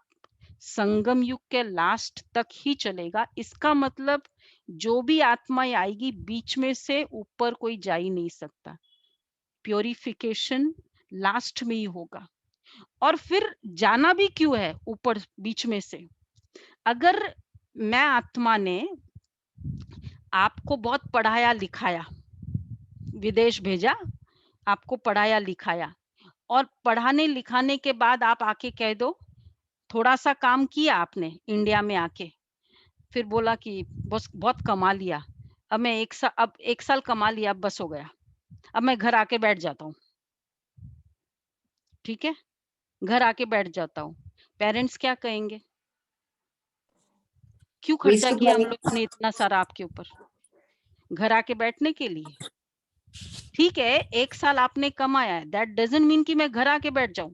संगम युग के लास्ट तक ही चलेगा। इसका मतलब जो भी आत्माएं आएगी बीच में से ऊपर कोई जा ही नहीं सकता। प्योरिफिकेशन लास्ट में ही होगा। और फिर जाना भी क्यों है ऊपर बीच में से? अगर मैं आत्मा ने आपको बहुत पढ़ाया लिखाया, विदेश भेजा, आपको पढ़ाया लिखाया, और पढ़ाने लिखाने के बाद आप आके कह दो थोड़ा सा काम किया आपने इंडिया में आके, फिर बोला कि बस बहुत कमा लिया, अब एक साल कमा लिया, अब बस हो गया, अब मैं घर आके बैठ जाता हूँ। ठीक है, घर आके बैठ जाता हूँ। पेरेंट्स क्या कहेंगे? क्यों खर्चा Wasted किया हम money. लोग ने इतना सारा आपके ऊपर, घर आके बैठने के लिए? ठीक है, एक साल आपने कमाया है, दैट डजंट मीन कि मैं घर आके बैठ जाऊं।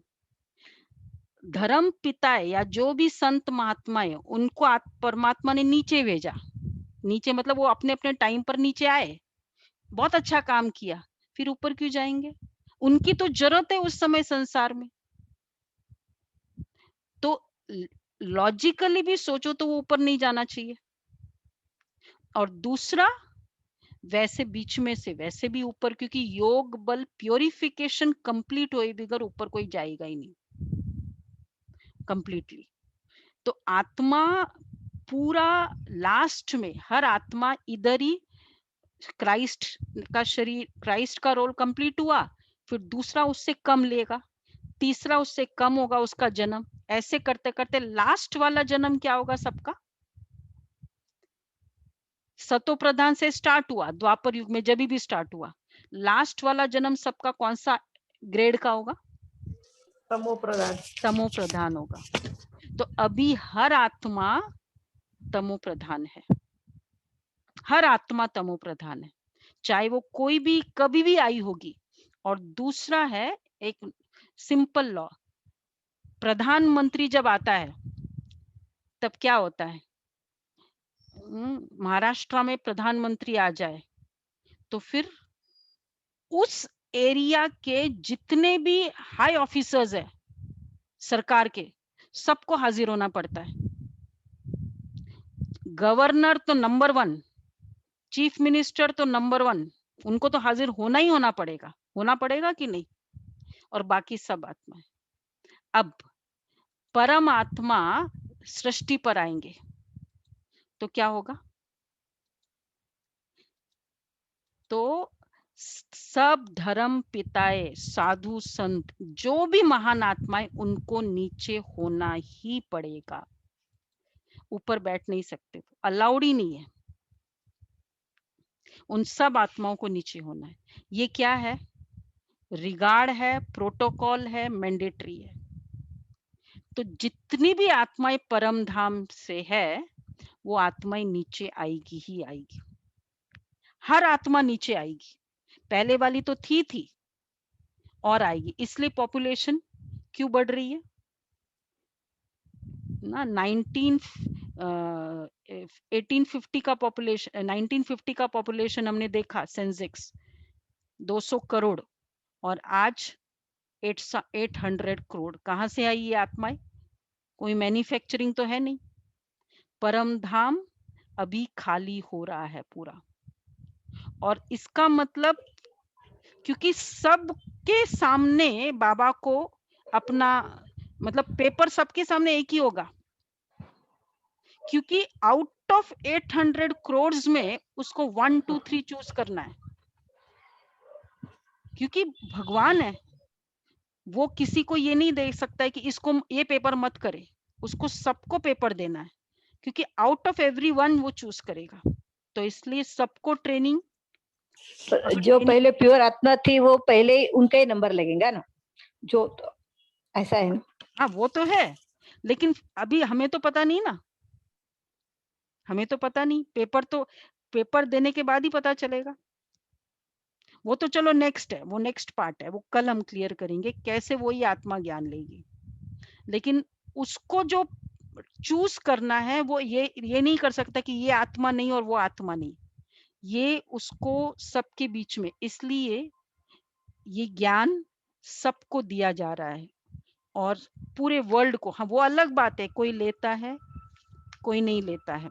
धर्म पिता है या जो भी संत महात्मा है, उनको परमात्मा ने नीचे भेजा। नीचे मतलब वो अपने अपने टाइम पर नीचे आए, बहुत अच्छा काम किया, फिर ऊपर क्यों जाएंगे? उनकी तो जरूरत है उस समय संसार में। तो लॉजिकली भी सोचो तो वो ऊपर नहीं जाना चाहिए। और दूसरा, वैसे बीच में से वैसे भी ऊपर, क्योंकि योग बल प्योरिफिकेशन कंप्लीट होए बगैर ऊपर कोई जाएगा ही नहीं कंप्लीटली। तो आत्मा पूरा लास्ट में, हर आत्मा इधर ही क्राइस्ट का शरीर, क्राइस्ट का रोल कंप्लीट हुआ, फिर दूसरा उससे कम लेगा, तीसरा उससे कम होगा उसका जन्म, ऐसे करते करते लास्ट वाला जन्म क्या होगा सबका? सतो प्रधान से स्टार्ट हुआ, द्वापर युग में जब भी स्टार्ट हुआ, लास्ट वाला जन्म सबका कौन सा ग्रेड का होगा? तमो प्रधान। तमो प्रधान होगा। तो अभी हर आत्मा तमो प्रधान है, हर आत्मा तमो प्रधान है, चाहे वो कोई भी कभी भी आई होगी। और दूसरा है एक सिंपल लॉ, प्रधानमंत्री जब आता है तब क्या होता है? महाराष्ट्र में प्रधानमंत्री आ जाए तो फिर उस एरिया के जितने भी हाई ऑफिसर्स है सरकार के, सबको हाजिर होना पड़ता है। गवर्नर तो नंबर 1, चीफ मिनिस्टर तो नंबर 1, उनको तो हाजिर होना ही होना पड़ेगा कि नहीं? और बाकी सब आत्मा। अब परम आत्मा सृष्टि पर आएंगे तो क्या होगा? तो सब धर्म पिताए, साधु संत, जो भी महान आत्माएं, उनको नीचे होना ही पड़ेगा, ऊपर बैठ नहीं सकते, अलाउड ही नहीं है। उन सब आत्माओं को नीचे होना है। ये क्या है? रिगार्ड है, प्रोटोकॉल है, मैंडेटरी है। तो जितनी भी आत्माएं परम धाम से है, वो आत्माएं नीचे आएगी ही आएगी, हर आत्मा नीचे आएगी। पहले वाली तो थी और आएगी। इसलिए पॉपुलेशन क्यों बढ़ रही है ना? 1850 का पॉपुलेशन, 1950 का पॉपुलेशन हमने देखा, सेंसेक्स 200 करोड़, और आज 800 करोड़। कहां से आई ये आत्माएं? कोई मैन्युफैक्चरिंग तो है नहीं। परम धाम अभी खाली हो रहा है पूरा। और इसका मतलब, क्योंकि सबके सामने बाबा को अपना, मतलब पेपर सबके सामने एक ही होगा, क्योंकि आउट ऑफ 800 करोड़ में उसको 1 2 3 चूज करना है, क्योंकि भगवान है, वो किसी को ये नहीं दे सकता है कि इसको ये पेपर मत करे, उसको सबको पेपर देना है, क्योंकि आउट ऑफ एवरीवन वो चूज करेगा। तो इसलिए सबको ट्रेनिंग, जो पहले प्योर आत्मा थी वो पहले ही उनका ही नंबर लगेगा ना, जो तो ऐसा है ना। हाँ वो तो है, लेकिन अभी हमें तो पता नहीं ना, हमें तो पता नहीं, पेपर देने के बाद ही पता चलेगा। वो तो चलो नेक्स्ट है, वो नेक्स्ट पार्ट है, वो कल हम क्लियर करेंगे कैसे वो ही आत्मा ज्ञान लेगी। लेकिन उसको जो चूज करना है वो ये नहीं कर सकता कि ये आत्मा नहीं और वो आत्मा नहीं, ये उसको सबके बीच में। इसलिए ये ज्ञान सबको दिया जा रहा है, और पूरे वर्ल्ड को, हाँ वो अलग बात है, कोई लेता है कोई नहीं लेता है,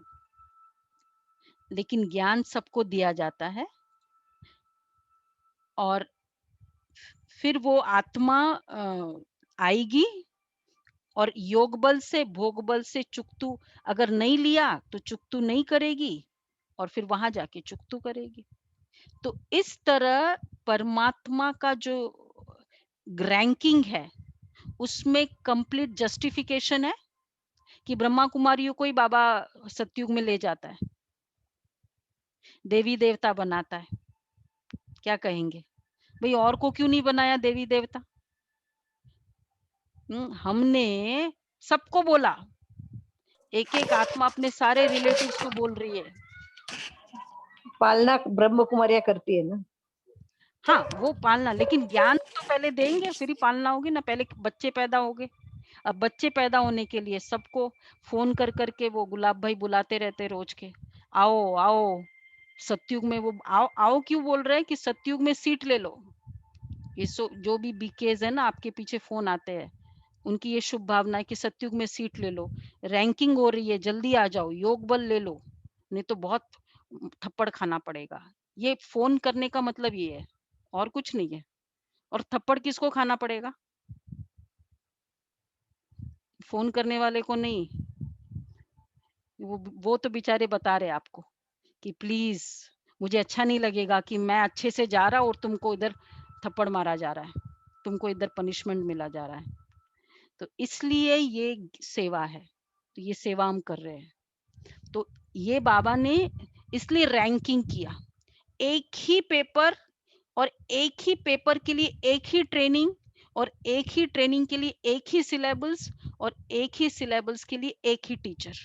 लेकिन ज्ञान सबको दिया जाता है। और फिर वो आत्मा आएगी और योग बल से भोग बल से चुक्तू, अगर नहीं लिया तो चुक्तू नहीं करेगी और फिर वहां जाके चुक्तू करेगी। तो इस तरह परमात्मा का जो रैंकिंग है उसमें कंप्लीट जस्टिफिकेशन है कि ब्रह्मा कुमारियों को ही बाबा सतयुग में ले जाता है, देवी देवता बनाता है। क्या कहेंगे भाई, और को क्यों नहीं बनाया देवी देवता? हमने सबको बोला, एक एक आत्मा अपने सारे रिलेटिव्स को बोल रही है। पालना ब्रह्म कुमारियां करती है ना। हाँ वो पालना, लेकिन ज्ञान तो पहले देंगे फिर ही पालना होगी ना, पहले बच्चे पैदा होंगे। अब बच्चे पैदा होने के लिए सबको फोन कर करके वो गुलाब भाई बुलाते रहते रोज के, आओ आओ सतयुग में। वो आओ आओ क्यों बोल रहे हैं कि सतयुग में सीट ले लो। ये जो भी बीकेज है ना, आपके पीछे फोन आते हैं, उनकी ये शुभ भावना है कि सतयुग में सीट ले लो, रैंकिंग हो रही है, जल्दी आ जाओ, योग बल ले लो, नहीं तो बहुत थप्पड़ खाना पड़ेगा। ये फोन करने का मतलब ये है, और कुछ नहीं है। और थप्पड़ किसको खाना पड़ेगा? फोन करने वाले को नहीं। वो तो बेचारे बता रहे आपको कि प्लीज मुझे अच्छा नहीं लगेगा कि मैं अच्छे से जा रहा और तुमको इधर थप्पड़ मारा जा रहा है, तुमको इधर पनिशमेंट मिला जा रहा है। तो इसलिए ये सेवा है, तो ये सेवा हम कर रहे हैं। तो ये बाबा ने इसलिए रैंकिंग किया, एक ही पेपर और एक ही पेपर के लिए एक ही ट्रेनिंग, और एक ही ट्रेनिंग के लिए एक ही सिलेबस, और एक ही सिलेबस के लिए एक ही टीचर।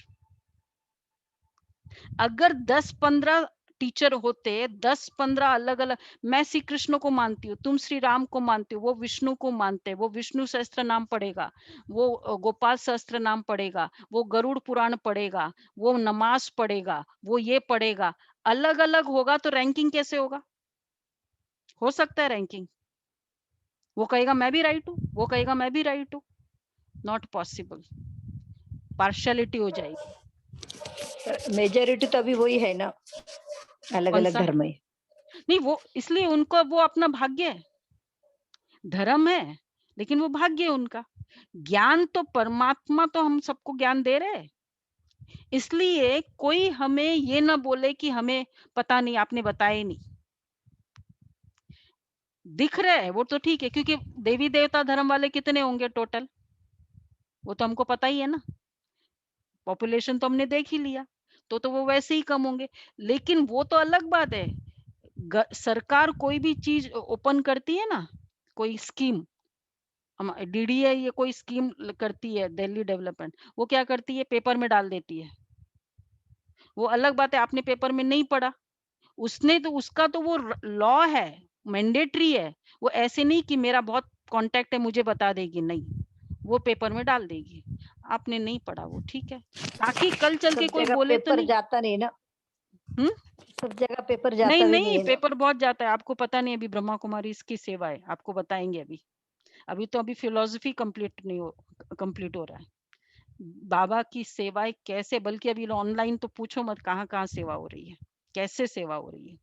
अगर 10-15 टीचर होते, 10-15 अलग अलग, मैं श्री कृष्ण को मानती हूँ, तुम श्री राम को मानते हो, वो विष्णु को मानते, वो विष्णु सहस्त्र नाम पढ़ेगा, वो गोपाल सहस्त्र नाम पढ़ेगा, वो गरुड़ पुराण पढ़ेगा, वो नमाज पढ़ेगा, वो ये पढ़ेगा, अलग अलग होगा तो रैंकिंग कैसे होगा? हो सकता है रैंकिंग? वो कहेगा मैं भी राइट हूँ, वो कहेगा मैं भी राइट हूँ, नॉट पॉसिबल, पार्शियलिटी हो जाएगी। मेजोरिटी तो अभी वही है ना, अलग कौन अलग सा? धर्म है। नहीं वो इसलिए उनको वो अपना भाग्य है, धर्म है, लेकिन वो भाग्य है उनका। ज्ञान तो परमात्मा तो हम सबको ज्ञान दे रहे हैं, इसलिए कोई हमें ये ना बोले कि हमें पता नहीं, आपने बताया ही नहीं। दिख रहा है वो तो ठीक है, क्योंकि देवी देवता धर्म वाले कितने होंगे टोटल, वो तो हमको पता ही है ना, पॉपुलेशन तो हमने देख ही लिया, तो वो वैसे ही कम होंगे। लेकिन वो तो अलग बात है, सरकार कोई भी चीज ओपन करती है ना, कोई स्कीम, हम डीडीए ये कोई स्कीम करती है दिल्ली डेवलपमेंट, वो क्या करती है, पेपर में डाल देती है। वो अलग बात है आपने पेपर में नहीं पढ़ा, उसने तो उसका तो वो लॉ है, मैंडेटरी है। वो ऐसे नहीं कि मेरा बहुत कांटेक्ट है मुझे बता देगी, नहीं, वो पेपर में डाल देगी। आपने नहीं पढ़ा वो ठीक है, ताकि कल चल के सब कोई जगह बोले तो पेपर नहीं। जाता नहीं ना, हम्म सब जगह पेपर नहीं जाता भी नहीं नहीं, है ना। पेपर बहुत जाता है, आपको पता नहीं, अभी ब्रह्मा कुमारी इसकी सेवा है, आपको बताएंगे अभी। अभी तो अभी फिलोसफी कंप्लीट नहीं हो, कंप्लीट हो रहा है। बाबा की सेवाएं कैसे, बल्कि अभी ऑनलाइन तो पूछो मत कहाँ कहाँ सेवा हो रही है, कैसे सेवा हो रही है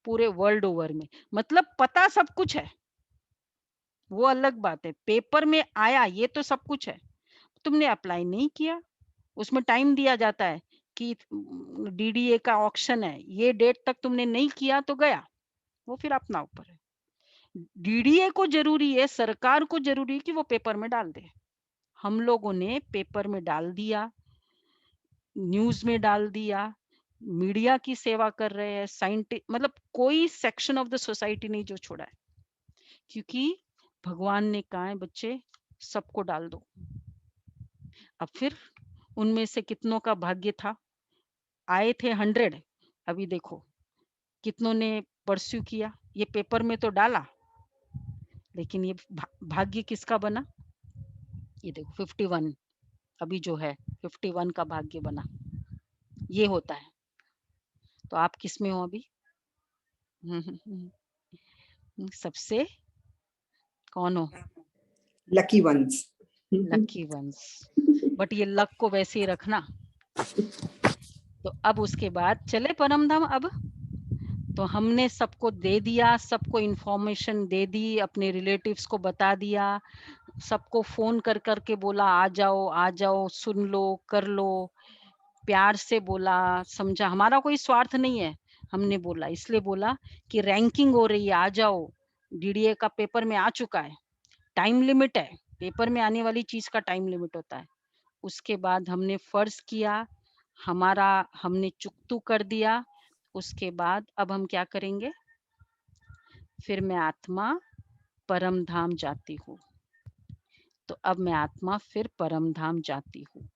पूरे वर्ल्ड ओवर में। मतलब पता सब कुछ है, वो अलग बात है, पेपर में आया ये तो सब कुछ है, तुमने अप्लाई नहीं किया, उसमें टाइम दिया जाता है कि डीडीए का ऑक्शन है, ये डेट तक तुमने नहीं किया तो गया, वो फिर अपना ऊपर है। डीडीए को जरूरी है, सरकार को जरूरी है कि वो पेपर में डाल दे। हम लोगों ने पेपर में डाल दिया, न्यूज में डाल दिया, मीडिया की सेवा कर रहे हैं, साइंटिस्ट, मतलब कोई सेक्शन ऑफ द सोसाइटी नहीं जो छोड़ा है, क्योंकि भगवान ने कहा है बच्चे सबको डाल दो। अब फिर उनमें से कितनों का भाग्य था, आए थे 100, अभी देखो कितनों ने परस्यू किया, ये पेपर में तो डाला, लेकिन ये भाग्य किसका बना? ये देखो 51, अभी जो है 51 का भाग्य बना, ये होता है। तो आप किस में हो अभी? सबसे कौन हो? Lucky ones. Lucky ones, but ये लक को वैसे ही रखना। तो अब उसके बाद चले परम धाम। अब तो हमने सबको दे दिया, सबको इंफॉर्मेशन दे दी, अपने रिलेटिव्स को बता दिया, सबको फोन कर करके बोला आ जाओ, सुन लो, कर लो, प्यार से बोला, समझा। हमारा कोई स्वार्थ नहीं है, हमने बोला इसलिए बोला कि रैंकिंग हो रही है, आ जाओ, डीडीए का पेपर में आ चुका है, टाइम लिमिट है, पेपर में आने वाली चीज का टाइम लिमिट होता है। उसके बाद हमने फर्ज किया, हमारा हमने चुकतू कर दिया। उसके बाद अब हम क्या करेंगे, फिर मैं आत्मा परम धाम जाती हूँ। तो अब मैं आत्मा फिर परम धाम जाती हूँ,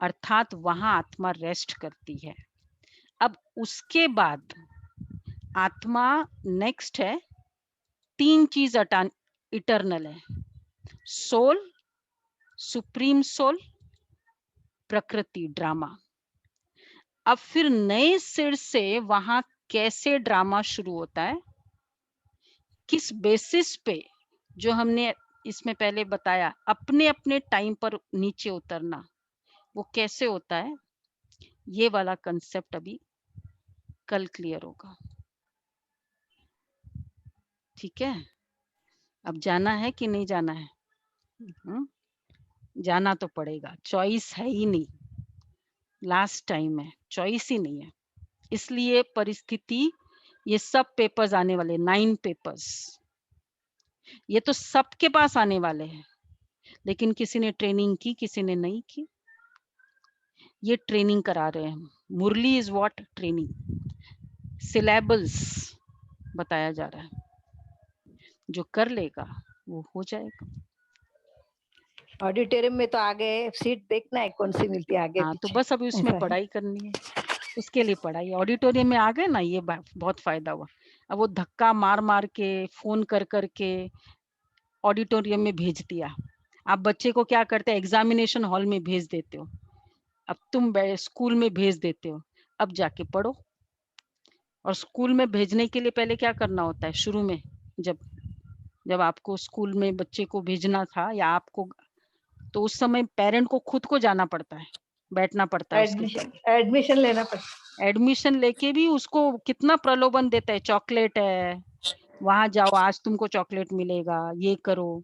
अर्थात वहां आत्मा रेस्ट करती है। अब उसके बाद आत्मा नेक्स्ट है, 3 चीज इटर्नल है, सोल, सुप्रीम सोल, प्रकृति, ड्रामा। अब फिर नए सिर से वहां कैसे ड्रामा शुरू होता है, किस बेसिस पे, जो हमने इसमें पहले बताया, अपने अपने टाइम पर नीचे उतरना, वो कैसे होता है, ये वाला कंसेप्ट अभी कल क्लियर होगा। ठीक है, अब जाना है कि नहीं जाना है? जाना तो पड़ेगा, चॉइस है ही नहीं, लास्ट टाइम है, चॉइस ही नहीं है। इसलिए परिस्थिति, ये सब पेपर्स आने वाले 9 पेपर्स, ये तो सबके पास आने वाले हैं, लेकिन किसी ने ट्रेनिंग की, किसी ने नहीं की। ये ट्रेनिंग करा रहे हैं। मुरली इज व्हाट? ट्रेनिंग, सिलेबस बताया जा रहा है, जो कर लेगा वो हो जाएगा। ऑडिटोरियम में तो आगे सीट देखना है कौन सी मिलती है आगे हाँ, तो पीछे, बस अभी उसमें ऐसा है। पढ़ाई करनी है, उसके लिए पढ़ाई। ऑडिटोरियम में आ गए ना, ये बहुत फायदा हुआ। अब वो धक्का मार मार के, फोन कर करके ऑडिटोरियम में भेज दिया। आप बच्चे को क्या करते हैं, एग्जामिनेशन हॉल में भेज देते हो, अब तुम स्कूल में भेज देते हो, अब जाके पढ़ो। और स्कूल में भेजने के लिए पहले क्या करना होता है, शुरू में जब आपको स्कूल में बच्चे को भेजना था या आपको, तो उस समय पेरेंट को खुद को जाना पड़ता है, बैठना पड़ता है उसके साथ, एडमिशन लेना पड़ता एडमिशन लेके भी उसको कितना प्रलोभन देता है, चॉकलेट है, वहां जाओ आज तुमको चॉकलेट मिलेगा, ये करो।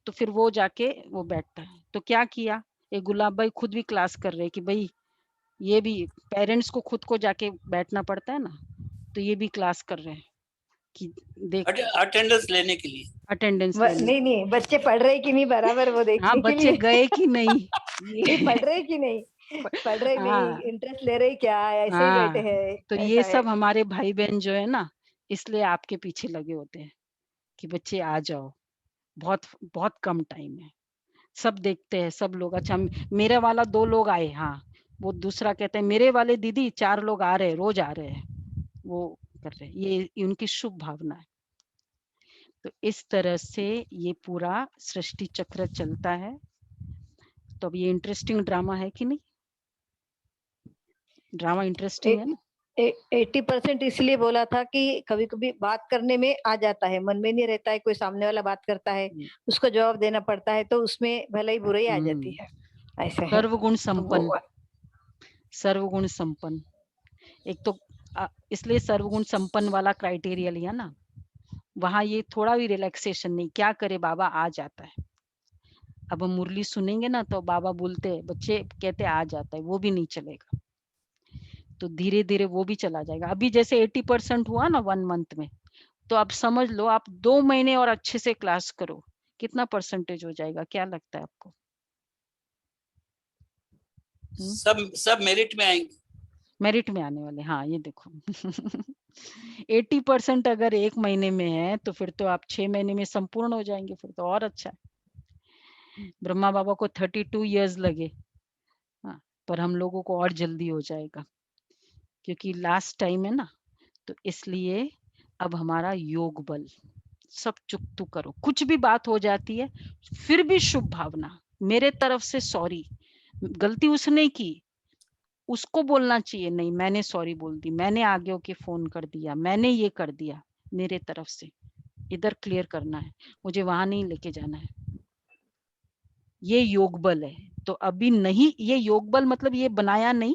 तो फिर वो जाके वो बैठता है। तो क्या किया, ये गुलाब भाई खुद भी क्लास कर रहे हैं कि भाई ये भी पेरेंट्स को खुद को जाके बैठना पड़ता है ना, तो ये भी क्लास कर रहे हैं कि देख अटेंडेंस लेने के लिए, अटेंडेंस लेने। नहीं, बच्चे पढ़ रहे कि नहीं बराबर वो देखने हाँ, के बच्चे लिए। गए कि नहीं, ये पढ़ रहे कि नहीं, पढ़ रहे नहीं, हाँ इंटरेस्ट ले रहे क्या, ऐसे ही बैठे हाँ, हैं, तो ऐसा ये है। सब हमारे भाई बहन जो है ना, इसलिए आपके पीछे लगे होते हैं कि बच्चे आ जाओ, बहुत बहुत कम टाइम है। सब देखते हैं, सब लोग, अच्छा मेरे वाला 2 लोग आए, हाँ, वो दूसरा कहते हैं मेरे वाले दीदी 4 लोग आ रहे हैं, रोज आ रहे हैं, वो कर रहे हैं, ये उनकी शुभ भावना है। तो इस तरह से ये पूरा सृष्टि चक्र चलता है। तो अब ये इंटरेस्टिंग ड्रामा है कि नहीं? ड्रामा इंटरेस्टिंग है ना? 80% इसलिए बोला था कि कभी कभी बात करने में आ जाता है, मन में नहीं रहता है, कोई सामने वाला बात करता है, उसको जवाब देना पड़ता है, तो उसमें भले ही बुराई आ जाती है, ऐसा है। सर्वगुण तो संपन्न, सर्वगुण संपन्न। एक तो इसलिए सर्वगुण संपन्न वाला क्राइटेरिया लिया ना, वहां ये थोड़ा भी रिलैक्सेशन नहीं, क्या करे बाबा, आ जाता है। अब हम मुरली सुनेंगे ना तो बाबा बोलते हैं, बच्चे कहते आ जाता है, वो भी नहीं चलेगा। तो धीरे धीरे वो भी चला जाएगा। अभी जैसे 80% हुआ ना 1 मंथ में, तो अब समझ लो आप 2 महीने और अच्छे से क्लास करो, कितना परसेंटेज हो जाएगा, क्या लगता है आपको? सब मेरिट में आएंगे, मेरिट में आने वाले, हाँ ये देखो 80% अगर 1 महीने में है, तो फिर तो आप 6 महीने में संपूर्ण हो जाएंगे, फिर तो और अच्छा है। ब्रह्मा बाबा को 32 इयर्स लगे, हाँ, पर हम लोगों को और जल्दी हो जाएगा, क्योंकि लास्ट टाइम है ना। तो इसलिए अब हमारा योग बल, सब चुकतू करो, कुछ भी बात हो जाती है फिर भी शुभ भावना, मेरे तरफ से सॉरी, गलती उसने की, उसको बोलना चाहिए, नहीं मैंने सॉरी बोल दी, मैंने आगे होके फोन कर दिया, मैंने ये कर दिया, मेरे तरफ से इधर क्लियर करना है, मुझे वहां नहीं लेके जाना है। ये योग बल है, तो अभी नहीं, ये योग बल मतलब ये बनाया नहीं,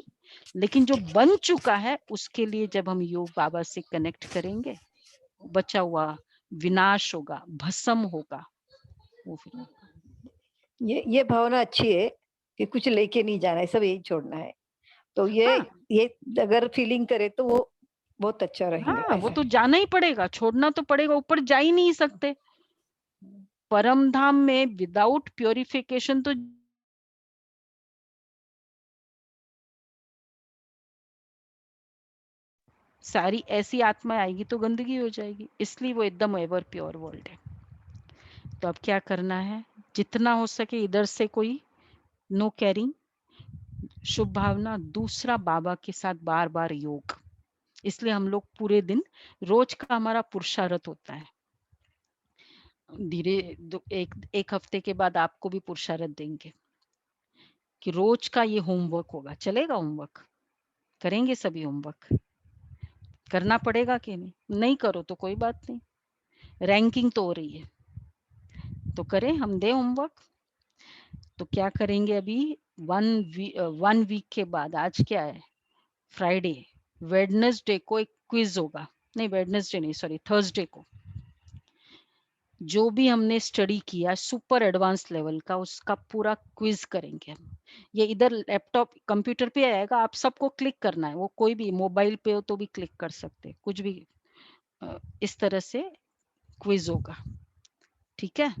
लेकिन जो बन चुका है उसके लिए जब हम योग बाबा से कनेक्ट करेंगे, बचा हुआ विनाश होगा, भस्म होगा वो। फिर ये भावना अच्छी है कि कुछ लेके नहीं जाना है, सब यही छोड़ना है। तो ये अगर फीलिंग करे तो वो बहुत अच्छा रहेगा। हाँ, वो ऐसा तो है। जाना ही पड़ेगा, छोड़ना तो पड़ेगा, ऊपर जा ही नहीं सकते। परम धाम में विदाउट प्योरिफिकेशन तो सारी ऐसी आत्मा आएगी तो गंदगी हो जाएगी, इसलिए वो एकदम एवर प्योर वर्ल्ड है। तो अब क्या करना है, जितना हो सके इधर से कोई नो कैरिंग, शुभ भावना। दूसरा, बाबा के साथ बार बार योग, इसलिए हम लोग पूरे दिन, रोज का हमारा पुरुषार्थ होता है। धीरे एक हफ्ते के बाद आपको भी पुरुषार्थ देंगे कि रोज का ये होमवर्क होगा। चलेगा होमवर्क? करेंगे सभी होमवर्क? करना पड़ेगा कि नहीं? नहीं करो तो कोई बात नहीं, रैंकिंग तो हो रही है, तो करें, हम दें होमवर्क। तो क्या करेंगे अभी, 1 वीक के बाद, आज क्या है, फ्राइडे, वेडनेसडे को एक क्विज होगा। नहीं, वेडनेसडे नहीं, सॉरी, थर्सडे को जो भी हमने स्टडी किया सुपर एडवांस लेवल का, उसका पूरा क्विज करेंगे हम। ये इधर लैपटॉप कंप्यूटर पे आएगा, आप सबको क्लिक करना है, वो कोई भी मोबाइल पे हो तो भी क्लिक कर सकते हैं, कुछ भी। इस तरह से क्विज होगा, ठीक है।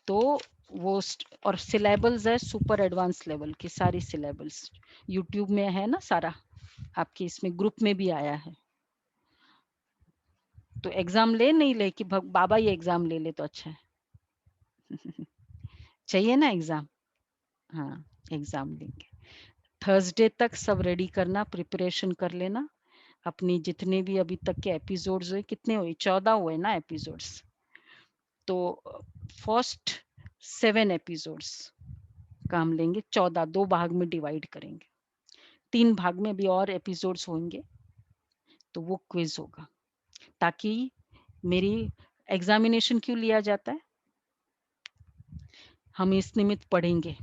तो वो और सिलेबल्स है सुपर एडवांस लेवल की, सारी सिलेबल्स यूट्यूब में है ना सारा, आपके इसमें ग्रुप में भी आया है। तो एग्जाम ले नहीं ले कि बाबा ये एग्जाम ले ले तो अच्छा है चाहिए ना एग्जाम? हाँ, एग्जाम लेंगे। थर्सडे तक सब रेडी करना, प्रिपरेशन कर लेना अपनी। जितने भी अभी तक के एपिसोड्स हुए, कितने हुए, 14 हुए ना एपिसोड्स। तो फर्स्ट 7 एपिसोड्स का हम लेंगे, 14 दो भाग में डिवाइड करेंगे, 3 भाग में भी और एपिसोड्स होंगे। तो वो क्विज होगा, ताकि मेरी एग्जामिनेशन क्यों लिया जाता है, हम इस निमित्त पढ़ेंगे,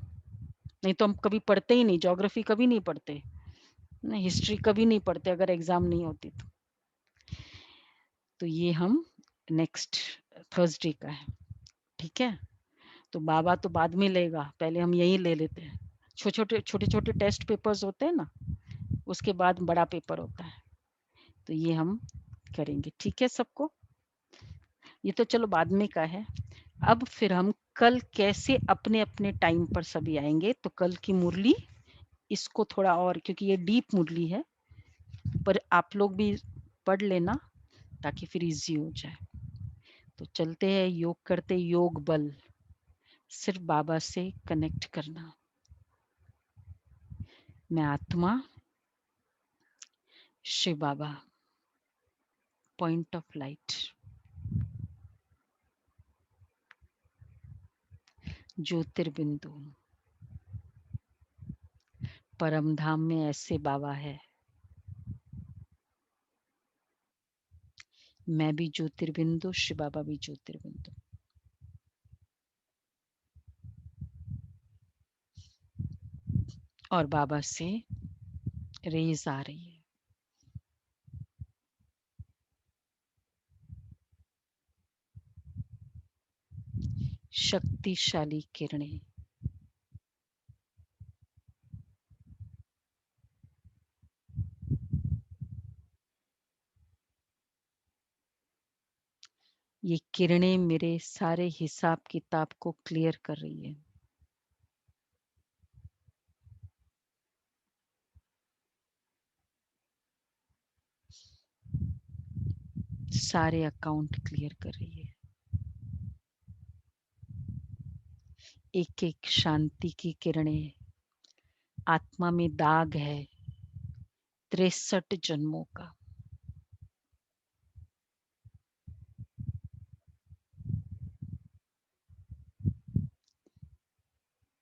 नहीं तो हम कभी पढ़ते ही नहीं, ज्योग्राफी कभी नहीं पढ़ते, नहीं हिस्ट्री कभी नहीं पढ़ते अगर एग्जाम नहीं होती तो ये हम नेक्स्ट थर्सडे का है, ठीक है। तो बाबा तो बाद में लेगा, पहले हम यही ले लेते हैं। छोटे छोटे टेस्ट पेपर्स होते हैं ना, उसके बाद बड़ा पेपर होता है, तो ये हम करेंगे, ठीक है सबको। ये तो चलो बाद में का है। अब फिर हम कल कैसे अपने अपने टाइम पर सभी आएंगे, तो कल की मुरली इसको थोड़ा और, क्योंकि ये डीप मुरली है, पर आप लोग भी पढ़ लेना ताकि फिर इजी हो जाए। तो चलते हैं, योग करते, योग बल, सिर्फ बाबा से कनेक्ट करना। मैं आत्मा, शिव बाबा, पॉइंट ऑफ लाइट, ज्योतिर्बिंदु, परम धाम में ऐसे बाबा है। मैं भी ज्योतिर्बिंदु, शिव बाबा भी ज्योतिर्बिंदु। और बाबा से रेज आ रही है, शक्तिशाली किरणें। ये किरणें मेरे सारे हिसाब किताब को क्लियर कर रही है। सारे अकाउंट क्लियर कर रही है। एक एक शांति की किरणें। आत्मा में दाग है 63 जन्मों का।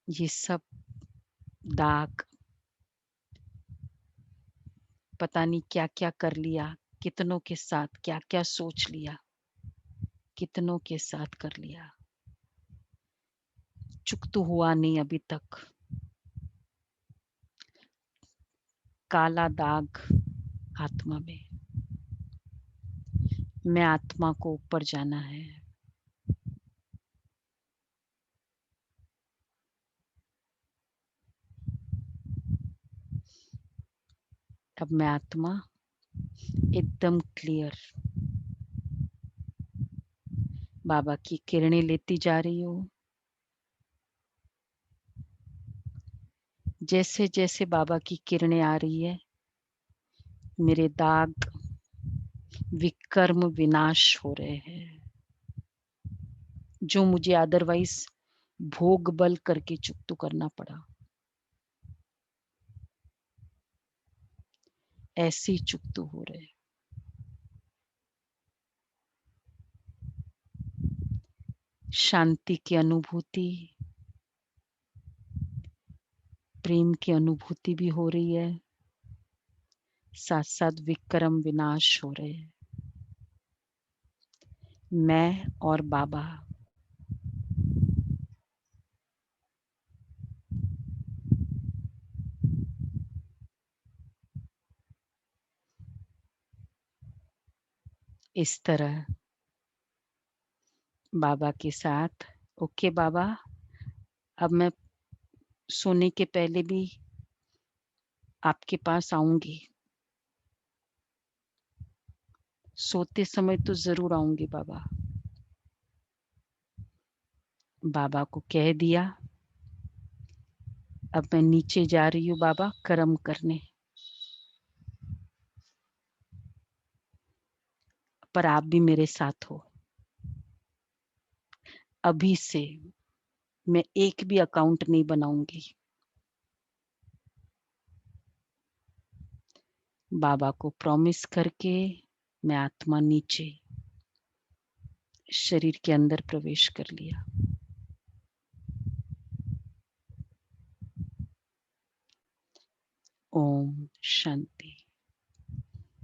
ये सब दाग, पता नहीं क्या क्या कर लिया, कितनों के साथ क्या क्या सोच लिया, कितनों के साथ कर लिया, चुक तो हुआ नहीं अभी तक। काला दाग आत्मा में, मैं आत्मा को ऊपर जाना है। अब मैं आत्मा एकदम क्लियर बाबा की किरणें लेती जा रही हूँ। जैसे जैसे बाबा की किरणें आ रही है, मेरे दाग विकर्म विनाश हो रहे हैं, जो मुझे अदरवाइज भोग बल करके चुकतू करना पड़ा, ऐसे ही चुकतू हो रहे। शांति की अनुभूति, प्रेम की अनुभूति भी हो रही है, साथ साथ विक्रम विनाश हो रहे हैं। मैं और बाबा इस तरह बाबा के साथ, ओके बाबा, अब मैं सोने के पहले भी आपके पास आऊंगी, सोते समय तो जरूर आऊंगी बाबा। बाबा को कह दिया, अब मैं नीचे जा रही हूँ बाबा कर्म करने, पर आप भी मेरे साथ हो। अभी से मैं एक भी अकाउंट नहीं बनाऊंगी। बाबा को प्रॉमिस करके मैं आत्मा नीचे शरीर के अंदर प्रवेश कर लिया। ओम शांति।